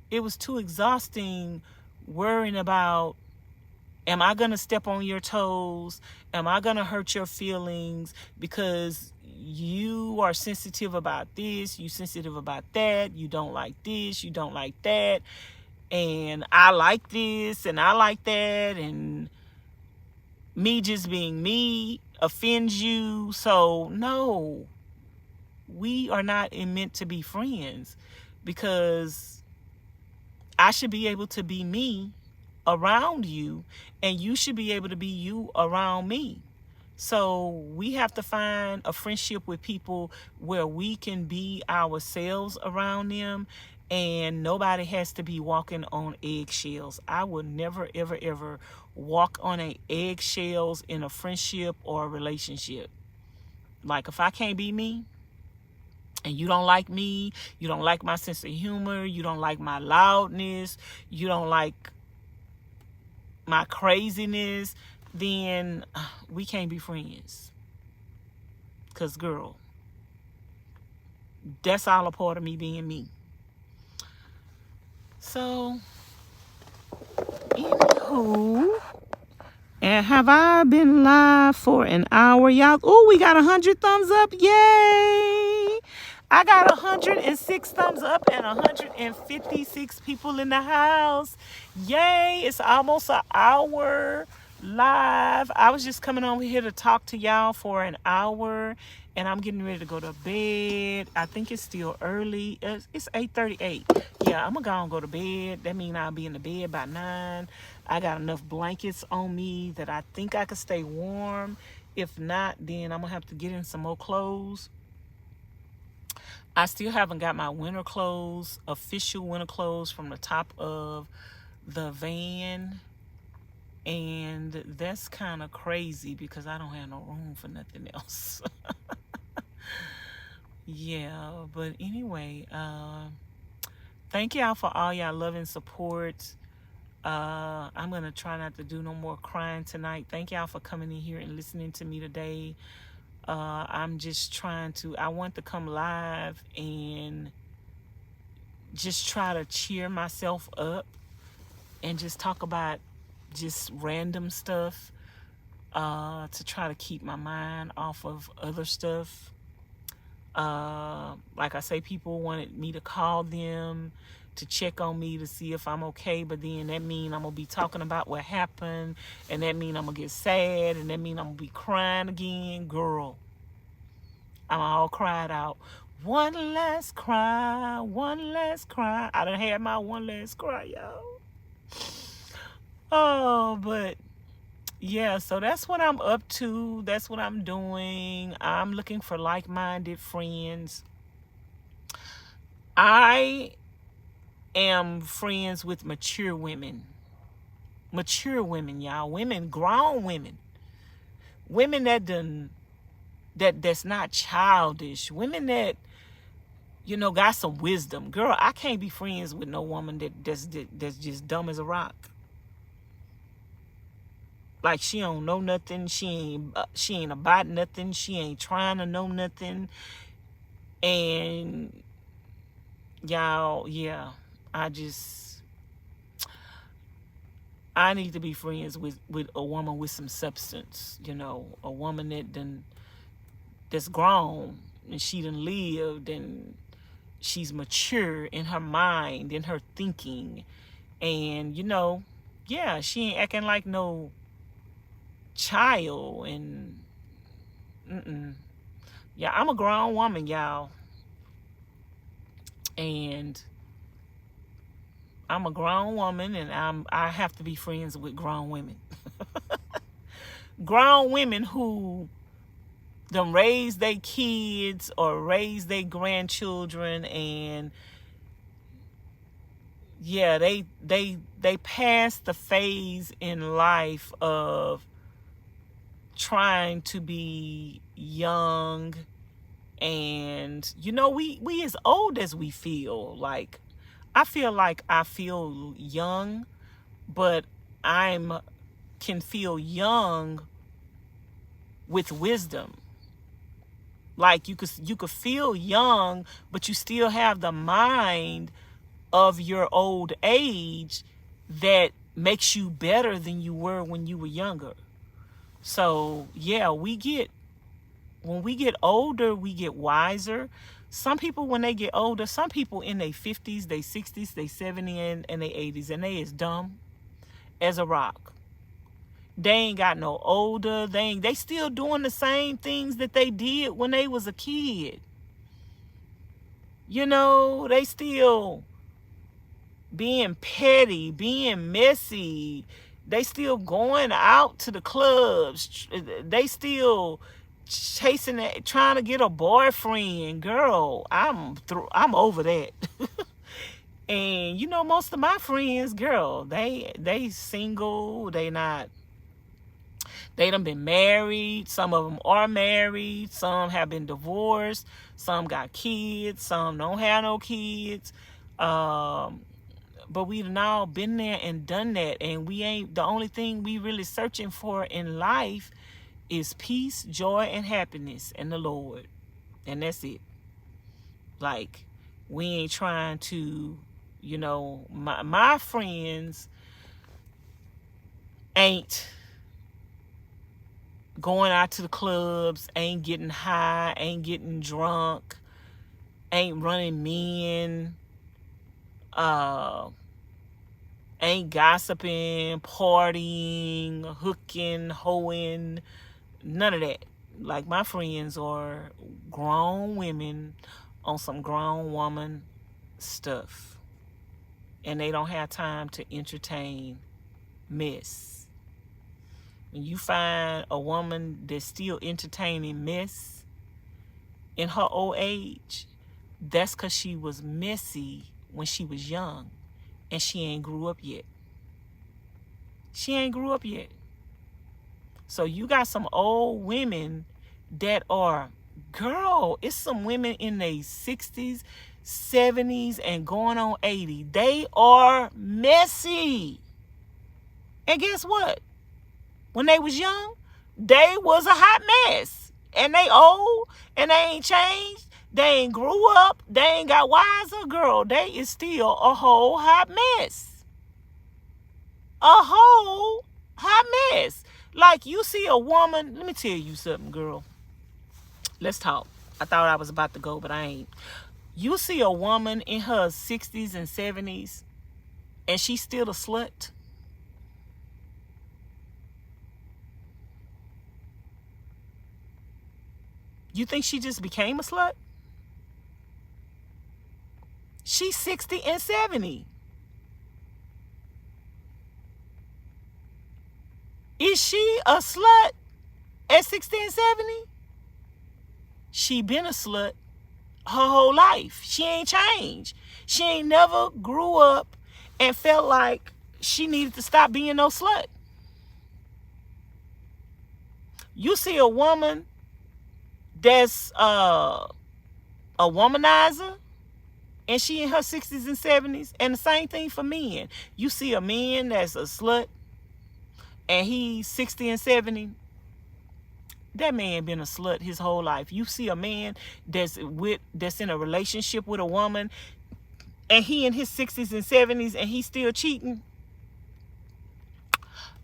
It was too exhausting worrying about, am I going to step on your toes? Am I going to hurt your feelings because you are sensitive about this, you sensitive about that, you don't like this, you don't like that, and I like this and I like that, and me just being me offends you. So no, we are not meant to be friends, because I should be able to be me around you, and you should be able to be you around me. So we have to find a friendship with people where we can be ourselves around them, and nobody has to be walking on eggshells. I will never, ever, ever walk on eggshells in a friendship or a relationship. Like, if I can't be me, and you don't like me, you don't like my sense of humor, you don't like my loudness, you don't like my craziness, then we can't be friends. Because, girl, that's all a part of me being me. So, anywho, and have I been live for an hour, y'all? Oh, we got 100 thumbs up. Yay! I got 106 thumbs up and 156 people in the house. Yay! It's almost an hour live. I was just coming over here to talk to y'all for an hour, and I'm getting ready to go to bed. I think it's still early. It's 8:38. Yeah, I'm gonna go and go to bed. That means I'll be in the bed by 9. I got enough blankets on me that I think I could stay warm. If not, then I'm gonna have to get in some more clothes. I still haven't got my winter clothes, official winter clothes, from the top of the van. And that's kind of crazy because I don't have no room for nothing else. Yeah, but anyway, thank y'all for all y'all love and support. I'm going to try not to do no more crying tonight. Thank y'all for coming in here and listening to me today. I'm just trying to, I want to come live and just try to cheer myself up and just talk about just random stuff, to try to keep my mind off of other stuff. Like I say, people wanted me to call them to check on me to see if I'm okay, but then that mean I'm gonna be talking about what happened, and that mean I'm gonna get sad, and that mean I'm gonna be crying again. Girl, I'm all cried out. One last cry, one last cry. I done had my one last cry, y'all. Oh, but yeah, so that's what I'm up to. That's what I'm doing. I'm looking for like-minded friends. I am friends with mature women. Mature women, y'all. Women, grown women. Women that's not childish. Women that, you know, got some wisdom. Girl, I can't be friends with no woman that's just dumb as a rock. Like, she don't know nothing. She ain't about nothing. She ain't trying to know nothing. And y'all, yeah, I need to be friends with a woman with some substance. You know, a woman that's grown, and she done lived, and she's mature in her mind, in her thinking, and, you know, yeah, she ain't acting like no child. And yeah, I'm a grown woman, y'all. And I'm a grown woman, and I have to be friends with grown women. Grown women who them raise their kids or raise their grandchildren, and yeah, they pass the phase in life of trying to be young. And you know, we as old as we feel. Like, I feel young, but can feel young with wisdom. Like, you could feel young, but you still have the mind of your old age that makes you better than you were when you were younger. So yeah, when we get older, we get wiser. Some people, when they get older, some people in their 50s, their 60s, their 70s, and their 80s, and they is dumb as a rock. They ain't got no older. They still doing the same things that they did when they was a kid. You know, they still being petty, being messy. They still going out to the clubs. They still chasing it, trying to get a boyfriend. Girl, I'm over that. And you know, most of my friends, girl, they single. They done been married. Some of them are married. Some have been divorced. Some got kids. Some don't have no kids. But we've now been there and done that. And the only thing we really searching for in life is peace, joy, and happiness in the Lord. And that's it. Like, we ain't trying to, you know, my friends ain't going out to the clubs, ain't getting high, ain't getting drunk, ain't running men, ain't gossiping, partying, hooking, hoeing, none of that. Like, my friends are grown women on some grown woman stuff, and they don't have time to entertain mess. When you find a woman that's still entertaining mess in her old age, that's because she was messy when she was young, and she ain't grew up yet. She ain't grew up yet. So you got some old women that are, girl, it's some women in their 60s, 70s, and going on 80. They are messy. And guess what? When they was young, they was a hot mess. And they old, and they ain't changed. They ain't grew up. They ain't got wiser. Girl, they is still a whole hot mess. A whole hot mess. Like, you see a woman, let me tell you something, girl. Let's talk. I thought I was about to go, but I ain't. You see a woman in her 60s and 70s, and she's still a slut. You think she just became a slut? She's 60 and 70. Is she a slut at 60 and 70? She been a slut her whole life. She ain't changed. She ain't never grew up and felt like she needed to stop being no slut. You see a woman that's a womanizer, and she in her 60s and 70s. And the same thing for men. You see a man that's a slut, and he's 60 and 70. That man been a slut his whole life. You see a man that's in a relationship with a woman, and he in his 60s and 70s, and he's still cheating.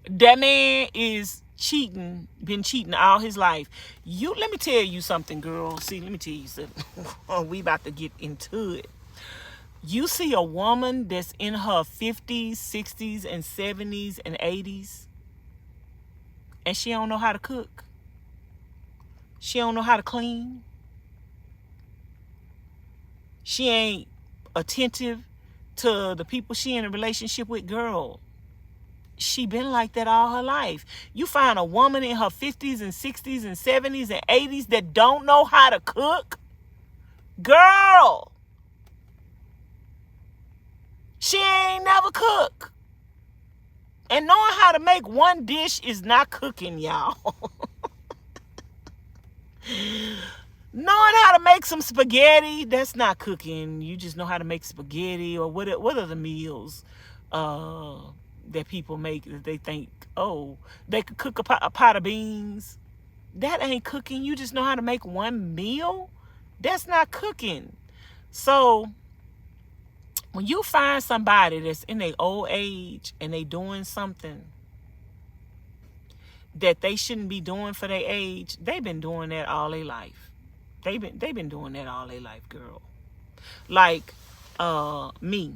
That man is cheating, been cheating all his life. Let me tell you something, girl. See, let me tell you something. We about to get into it. You see a woman that's in her 50s, 60s, and 70s, and 80s. and she don't know how to cook. She don't know how to clean. She ain't attentive to the people she in a relationship with. Girl, she been like that all her life. You find a woman in her 50s and 60s and 70s and 80s that don't know how to cook. Girl, she ain't never cook. And knowing how to make one dish is not cooking, y'all. Knowing how to make some spaghetti, that's not cooking. You just know how to make spaghetti. Or what are the meals that people make that they think, oh, they could cook a pot of beans? That ain't cooking. You just know how to make one meal? That's not cooking. So when you find somebody that's in their old age and they doing something that they shouldn't be doing for their age, they've been doing that all their life. They've been doing that all their life, girl. Like me.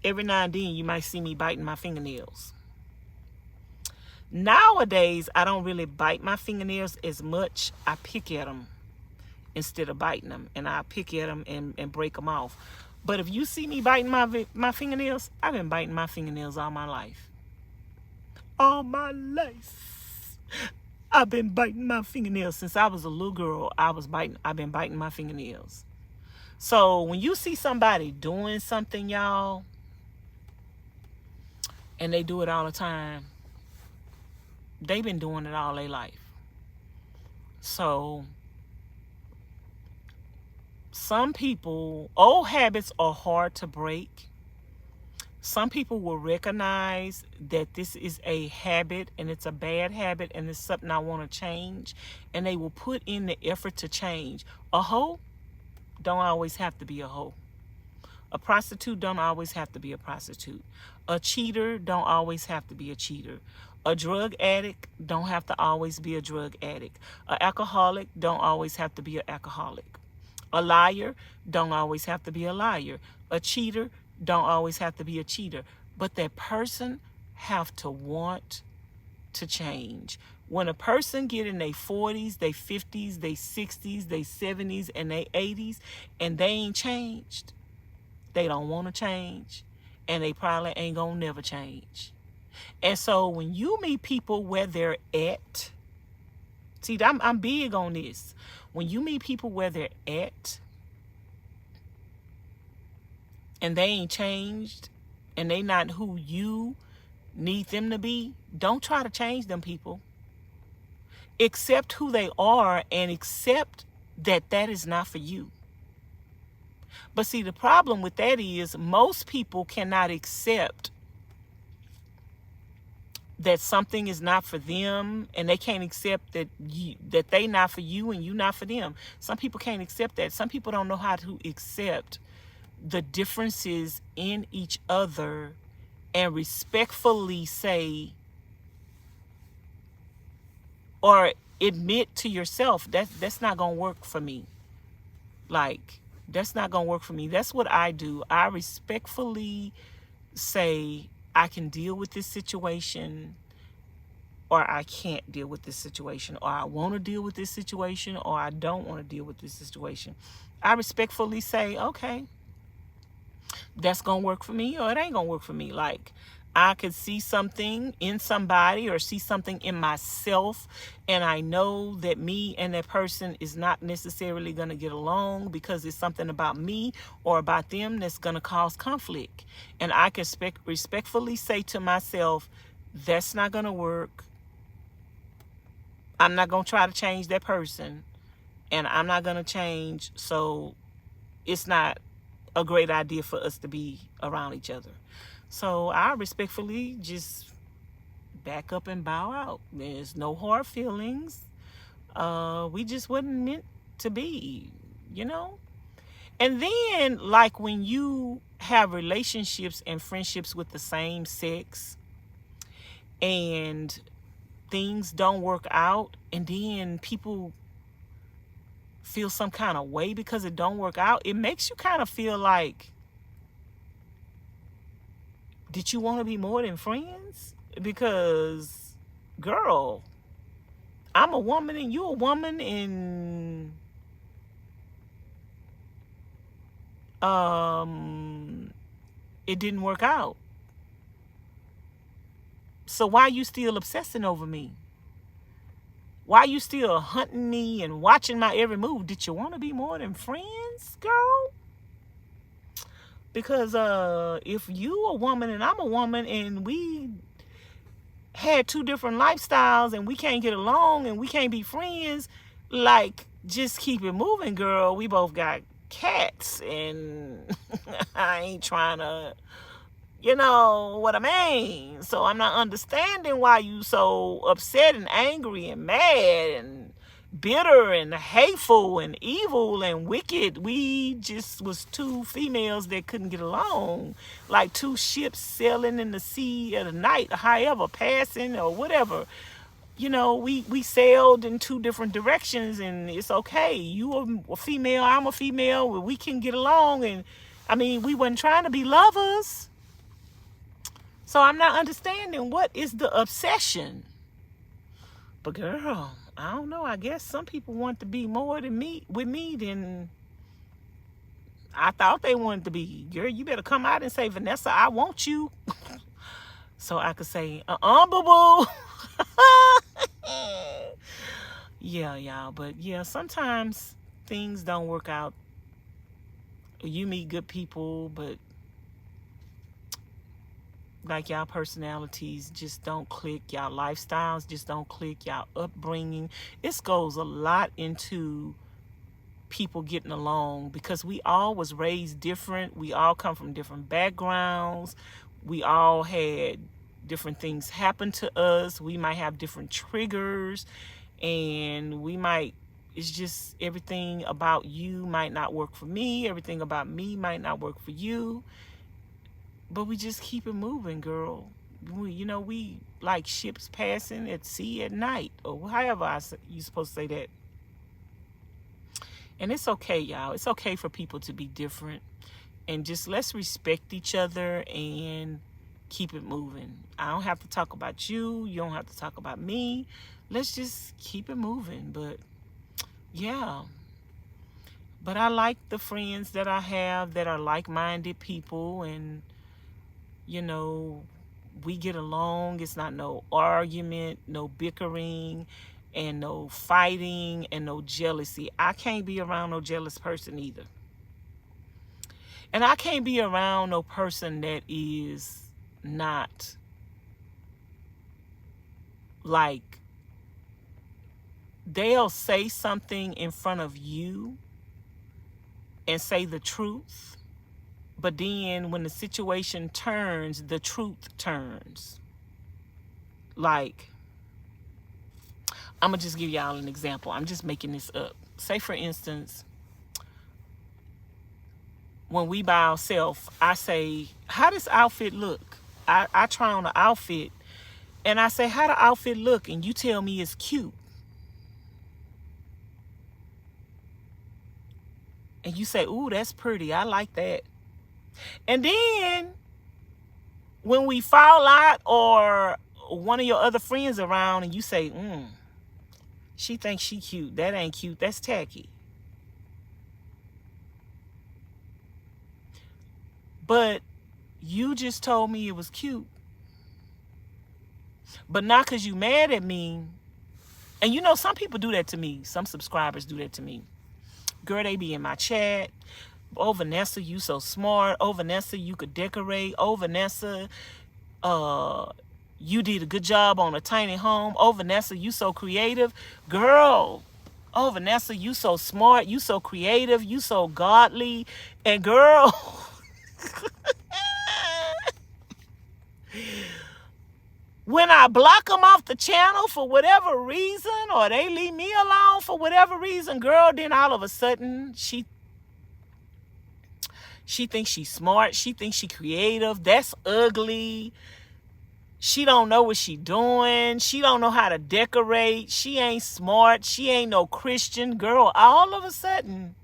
Every now and then you might see me biting my fingernails. Nowadays, I don't really bite my fingernails as much. I pick at them instead of biting them. And I pick at them and break them off. But if you see me biting my fingernails, I've been biting my fingernails all my life. All my life. I've been biting my fingernails since I was a little girl. I've been biting my fingernails. So when you see somebody doing something, y'all, and they do it all the time, they've been doing it all their life. So some people, old habits are hard to break. Some people will recognize that this is a habit and it's a bad habit and it's something I want to change, and they will put in the effort to change. A hoe don't always have to be a hoe. A prostitute don't always have to be a prostitute. A cheater don't always have to be a cheater. A drug addict don't have to always be a drug addict. An alcoholic don't always have to be an alcoholic. A liar don't always have to be a liar. A cheater don't always have to be a cheater. But that person have to want to change. When a person get in their 40s, their 50s, their 60s, their 70s, and their 80s, and they ain't changed, they don't want to change, and they probably ain't gonna never change. And so when you meet people where they're at, see, I'm big on this. When you meet people where they're at, and they ain't changed, and they not who you need them to be, don't try to change them, people. Accept who they are and accept that that is not for you. But see, the problem with that is most people cannot accept that something is not for them, and they can't accept that that they not for you and you not for them. Some people can't accept that. Some people don't know how to accept the differences in each other and respectfully say or admit to yourself that's not gonna work for me. Like, that's not gonna work for me. That's what I do. I respectfully say I can deal with this situation, or I can't deal with this situation, or I want to deal with this situation, or I don't want to deal with this situation. I respectfully say, okay, that's gonna work for me, or it ain't gonna work for me. Like, I could see something in somebody or see something in myself, and I know that me and that person is not necessarily going to get along because it's something about me or about them that's going to cause conflict. And I can respectfully say to myself, that's not going to work. I'm not going to try to change that person, and I'm not going to change, so it's not a great idea for us to be around each other. So I respectfully just back up and bow out. There's no hard feelings. We just wasn't meant to be, you know? And then, like, when you have relationships and friendships with the same sex and things don't work out, and then people feel some kind of way because it don't work out, it makes you kind of feel like, did you want to be more than friends? Because, girl, I'm a woman and you a woman, and it didn't work out. So why you still obsessing over me? Why you still hunting me and watching my every move? Did you want to be more than friends, girl? Because if you a woman and I'm a woman and we had two different lifestyles and we can't get along and we can't be friends, like, just keep it moving, girl. We both got cats and I ain't trying to, you know what I mean? So I'm not understanding why you so upset and angry and mad and bitter and hateful and evil and wicked. We just was two females that couldn't get along, like two ships sailing in the sea at a night, however, passing or whatever. You know, we sailed in two different directions, and it's okay. You a female, I'm a female. We can get along, and I mean, we wasn't trying to be lovers. So I'm not understanding what is the obsession. But girl, I don't know. I guess some people want to be more than me with me than I thought they wanted to be. Girl, you better come out and say, Vanessa, I want you. So I could say, boo-boo. Yeah, y'all. But yeah, sometimes things don't work out. You meet good people, but like y'all personalities just don't click, y'all lifestyles just don't click, y'all upbringing. This goes a lot into people getting along, because we all was raised different. We all come from different backgrounds. We all had different things happen to us. We might have different triggers, and it's just everything about you might not work for me. Everything about me might not work for you. But we just keep it moving, girl. We like ships passing at sea at night, or however you supposed to say that. And it's okay, y'all. It's okay for people to be different. And just let's respect each other and keep it moving. I don't have to talk about you. You don't have to talk about me. Let's just keep it moving. But yeah. But I like the friends that I have that are like-minded people, and we get along. It's not no argument, no bickering, and no fighting, and no jealousy. I can't be around no jealous person either. And I can't be around no person that is not like, they'll say something in front of you and say the truth, but then when the situation turns, the truth turns. Like, I'm going to just give y'all an example. I'm just making this up. Say, for instance, when we buy ourselves, I say, how does outfit look? I try on the outfit, and I say, how the outfit look? And you tell me it's cute. And you say, ooh, that's pretty. I like that. And then when we fall out, or one of your other friends around, and you say, she thinks she cute. That ain't cute. That's tacky. But you just told me it was cute. But not because you mad at me. And some people do that to me. Some subscribers do that to me. Girl, they be in my chat. Oh, Vanessa, you so smart. Oh, Vanessa, you could decorate. Oh, Vanessa, you did a good job on a tiny home. Oh, Vanessa, you so creative. Girl, oh, Vanessa, you so smart. You so creative. You so godly. And girl, when I block them off the channel for whatever reason, or they leave me alone for whatever reason, girl, then all of a sudden she thinks she's smart. She thinks she's creative. That's ugly. She don't know what she doing. She don't know how to decorate. She ain't smart. She ain't no Christian. Girl, all of a sudden,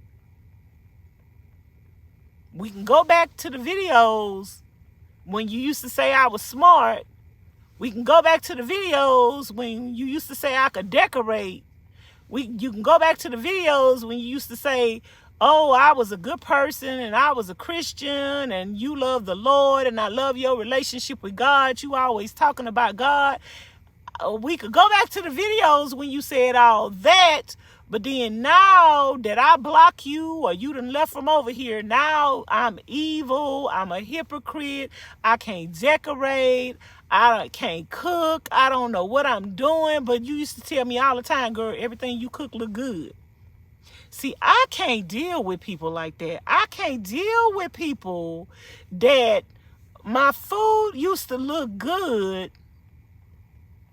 we can go back to the videos when you used to say I was smart, We can go back to the videos when you used to say I could decorate. You can go back to the videos when you used to say, oh, I was a good person and I was a Christian and you love the Lord and I love your relationship with God. You always talking about God. We could go back to the videos when you said all that, but then now that I block you or you done left from over here, now I'm evil, I'm a hypocrite, I can't decorate, I can't cook, I don't know what I'm doing, but you used to tell me all the time, girl, everything you cook look good. See, I can't deal with people like that. I can't deal with people that my food used to look good,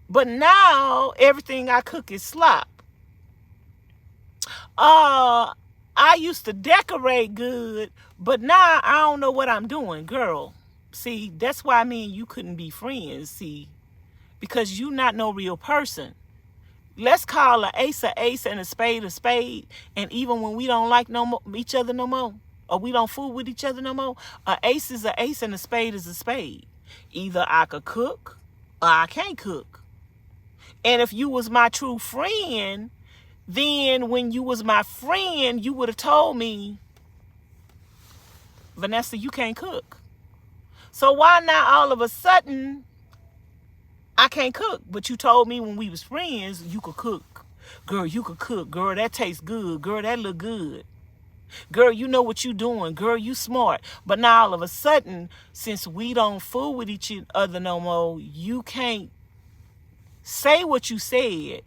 but now everything I cook is slop. I used to decorate good, but now I don't know what I'm doing, girl. See, that's why me and you couldn't be friends, see, because you not no real person. Let's call an ace and a spade, and even when we don't like each other no more, or we don't fool with each other no more, an ace is an ace and a spade is a spade. Either I could cook or I can't cook. And if you was my true friend, then when you was my friend, you would have told me, Vanessa, you can't cook. So why not all of a sudden I can't cook? But you told me when we was friends, you could cook. Girl, you could cook. Girl, that tastes good. Girl, that look good. Girl, you know what you doing. Girl, you smart. But now all of a sudden, since we don't fool with each other no more, you can't say what you said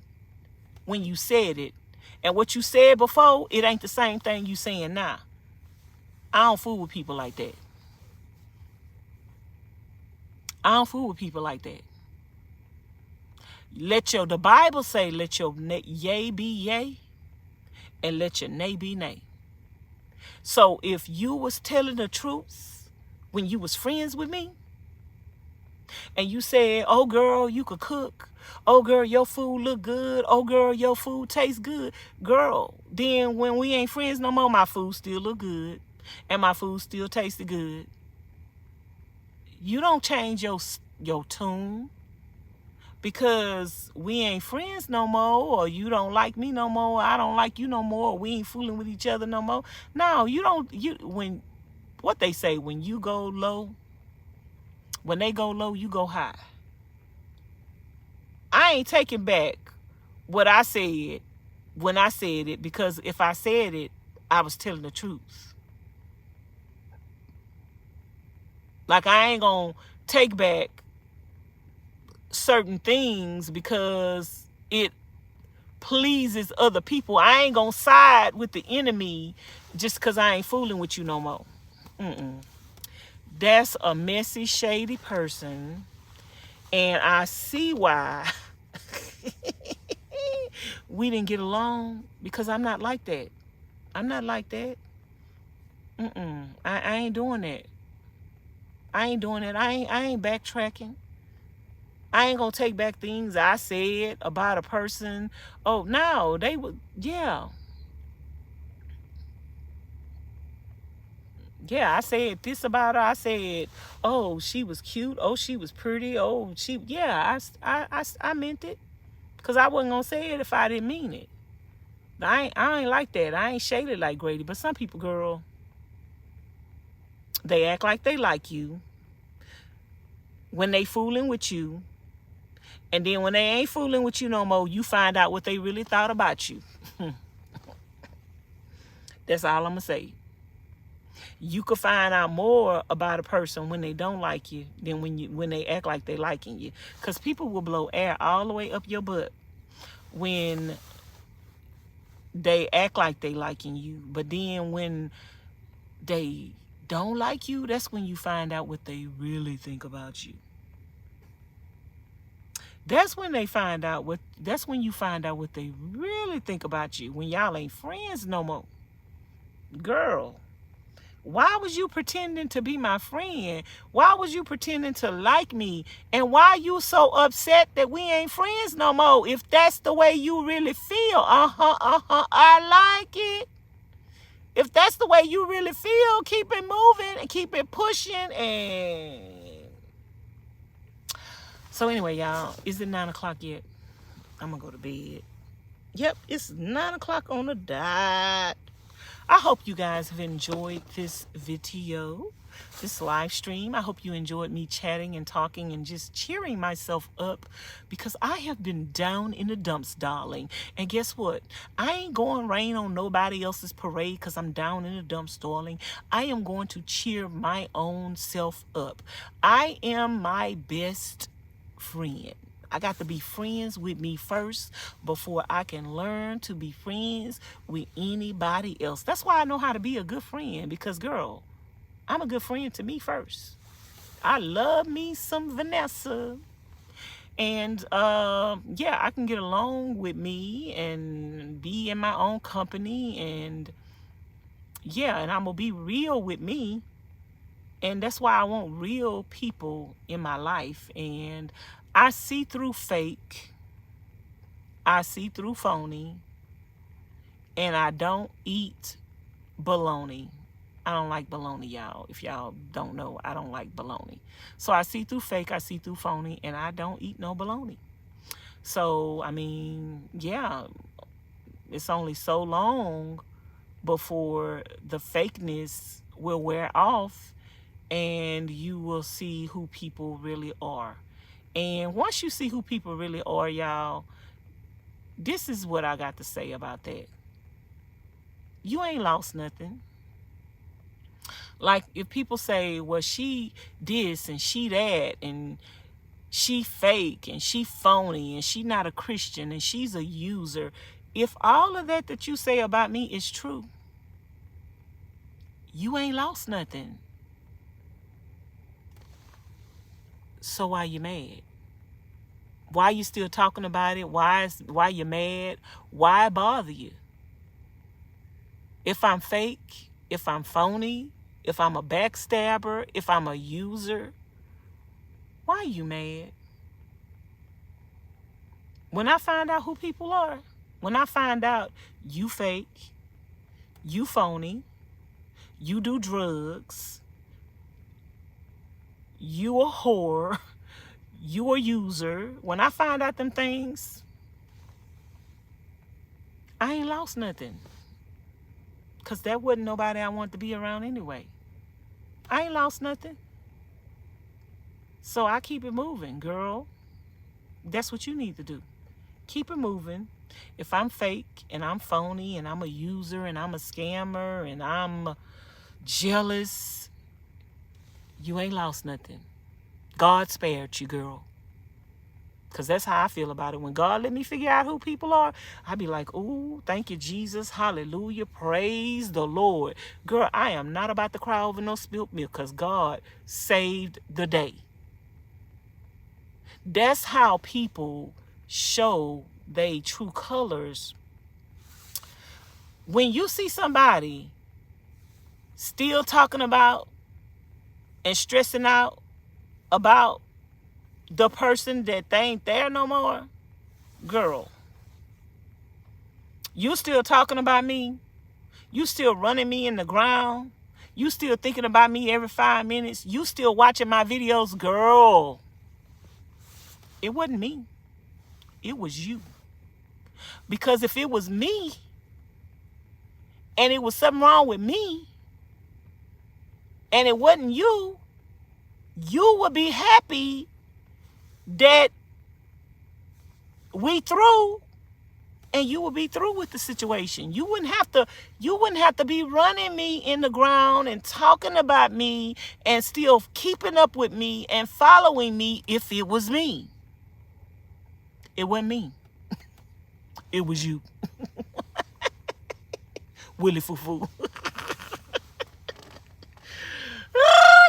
when you said it. And what you said before, it ain't the same thing you saying now. I don't fool with people like that. I don't fool with people like that. The Bible say, let your yea be yea and let your nay be nay. So if you was telling the truth when you was friends with me, and you said, oh girl, you could cook. Oh girl, your food look good. Oh girl, your food tastes good. Girl, then when we ain't friends no more, my food still look good. And my food still tasted good. You don't change your tune because we ain't friends no more, or you don't like me no more, I don't like you no more, or we ain't fooling with each other no more. No, what they say, when you go low, when they go low, you go high. I ain't taking back what I said when I said it, because if I said it, I was telling the truth. Like, I ain't gonna take back certain things because it pleases other people. I ain't gonna side with the enemy just because I ain't fooling with you no more. That's a messy, shady person. And I see why we didn't get along, because I'm not like that. I'm not like that. I ain't doing that. I ain't doing it. I ain't backtracking. I ain't gonna take back things I said about a person. Oh, no, they would, yeah. Yeah, I said this about her. I said, oh, she was cute. Oh, she was pretty. Oh, I meant it. Because I wasn't gonna say it if I didn't mean it. I ain't like that. I ain't shaded like Grady. But some people, girl, they act like they like you when they fooling with you. And then when they ain't fooling with you no more, you find out what they really thought about you. That's all I'm going to say. You could find out more about a person when they don't like you than when they act like they liking you. Because people will blow air all the way up your butt when they act like they liking you. But then when they don't like you, that's when you find out what they really think about you. That's when you find out what they really think about you, when y'all ain't friends no more. Girl, why was you pretending to be my friend? Why was you pretending to like me? And why you so upset that we ain't friends no more? If that's the way you really feel, I like it. If that's the way you really feel, keep it moving and keep it pushing. And So anyway, y'all, is it 9 o'clock yet? I'm gonna go to bed. Yep, it's 9 o'clock on the dot. I hope you guys have enjoyed this video, this live stream. I hope you enjoyed me chatting and talking and just cheering myself up, because I have been down in the dumps, darling. And guess what? I ain't going rain on nobody else's parade because I'm down in the dumps, darling. I am going to cheer my own self up. I am my best friend. I got to be friends with me first before I can learn to be friends with anybody else. That's why I know how to be a good friend, because, girl, I'm a good friend to me first. I love me some Vanessa. And, yeah, I can get along with me and be in my own company. And, yeah, and I'm going to be real with me. And that's why I want real people in my life. And I see through fake, I see through phony, and I don't eat bologna. I don't like bologna, y'all. If y'all don't know, I don't like bologna. So I see through fake, I see through phony, and I don't eat no bologna. So, I mean, yeah, it's only so long before the fakeness will wear off and you will see who people really are. And once you see who people really are, y'all, this is what I got to say about that. You ain't lost nothing. Like, if people say, well, she this and she that, and she fake and she phony and she not a Christian and she's a user. If all of that you say about me is true, you ain't lost nothing. So why you mad? Why you still talking about it? Why you mad? Why bother you? If I'm fake, if I'm phony, if I'm a backstabber, if I'm a user, why you mad? When I find out who people are, when I find out you fake, you phony, you do drugs, you a whore, you a user, when I find out them things, I ain't lost nothing. Because that wasn't nobody I wanted to be around anyway. I ain't lost nothing. So I keep it moving, girl. That's what you need to do. Keep it moving. If I'm fake and I'm phony and I'm a user and I'm a scammer and I'm jealous, you ain't lost nothing. God spared you, girl. Because that's how I feel about it. When God let me figure out who people are, I be like, ooh, thank you, Jesus. Hallelujah. Praise the Lord. Girl, I am not about to cry over no spilt milk, because God saved the day. That's how people show they true colors. When you see somebody still talking about and stressing out about the person that they ain't there no more, girl, you still talking about me, you still running me in the ground, you still thinking about me every 5 minutes, you still watching my videos, girl, it wasn't me, it was you. Because if it was me and it was something wrong with me and it wasn't you, you would be happy that we through, and you would be through with the situation. You wouldn't have to be running me in the ground and talking about me and still keeping up with me and following me if it was me. It wasn't me. It was you. Willy foo-foo.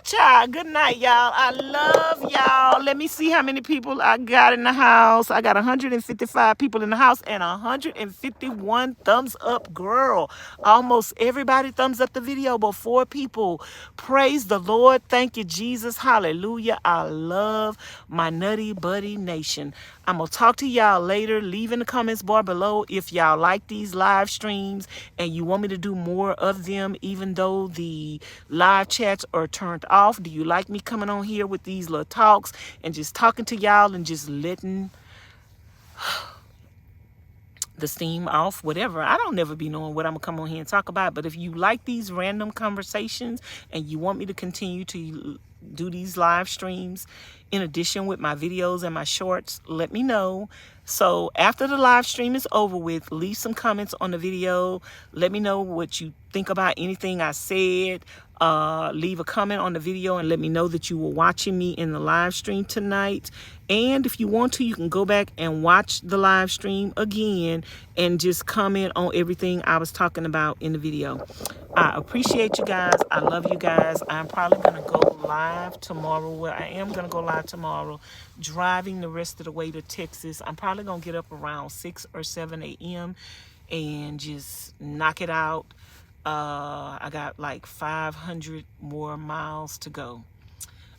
Child, good night, y'all. I love y'all. Let me see how many people I got in the house. I got 155 people in the house and 151 thumbs up, girl. Almost everybody thumbs up the video, but 4 people. Praise the Lord. Thank you, Jesus. Hallelujah. I love my nutty buddy nation. I'm going to talk to y'all later. Leave in the comments bar below if y'all like these live streams and you want me to do more of them, even though the live chats are turned off? Do you like me coming on here with these little talks and just talking to y'all and just letting the steam off, whatever? I don't never be knowing what I'm gonna come on here and talk about. But if you like these random conversations and you want me to continue to do these live streams in addition with my videos and my shorts, let me know. So after the live stream is over with, leave some comments on the video. Let me know what you think about anything I said. Leave a comment on the video and let me know that you were watching me in the live stream tonight. And if you want to, you can go back and watch the live stream again and just comment on everything I was talking about in the video. I appreciate you guys. I love you guys. I'm probably going to go live tomorrow. Well, I am going to go live tomorrow, driving the rest of the way to Texas. I'm probably going to get up around 6 or 7 a.m. and just knock it out. I got like 500 more miles to go.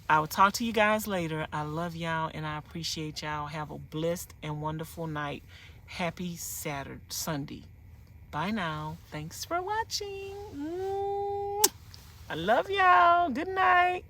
I will talk to you guys later. I love y'all and I appreciate y'all. Have a blessed and wonderful night. Happy Sunday. Bye now. Thanks for watching. I love y'all. Good night.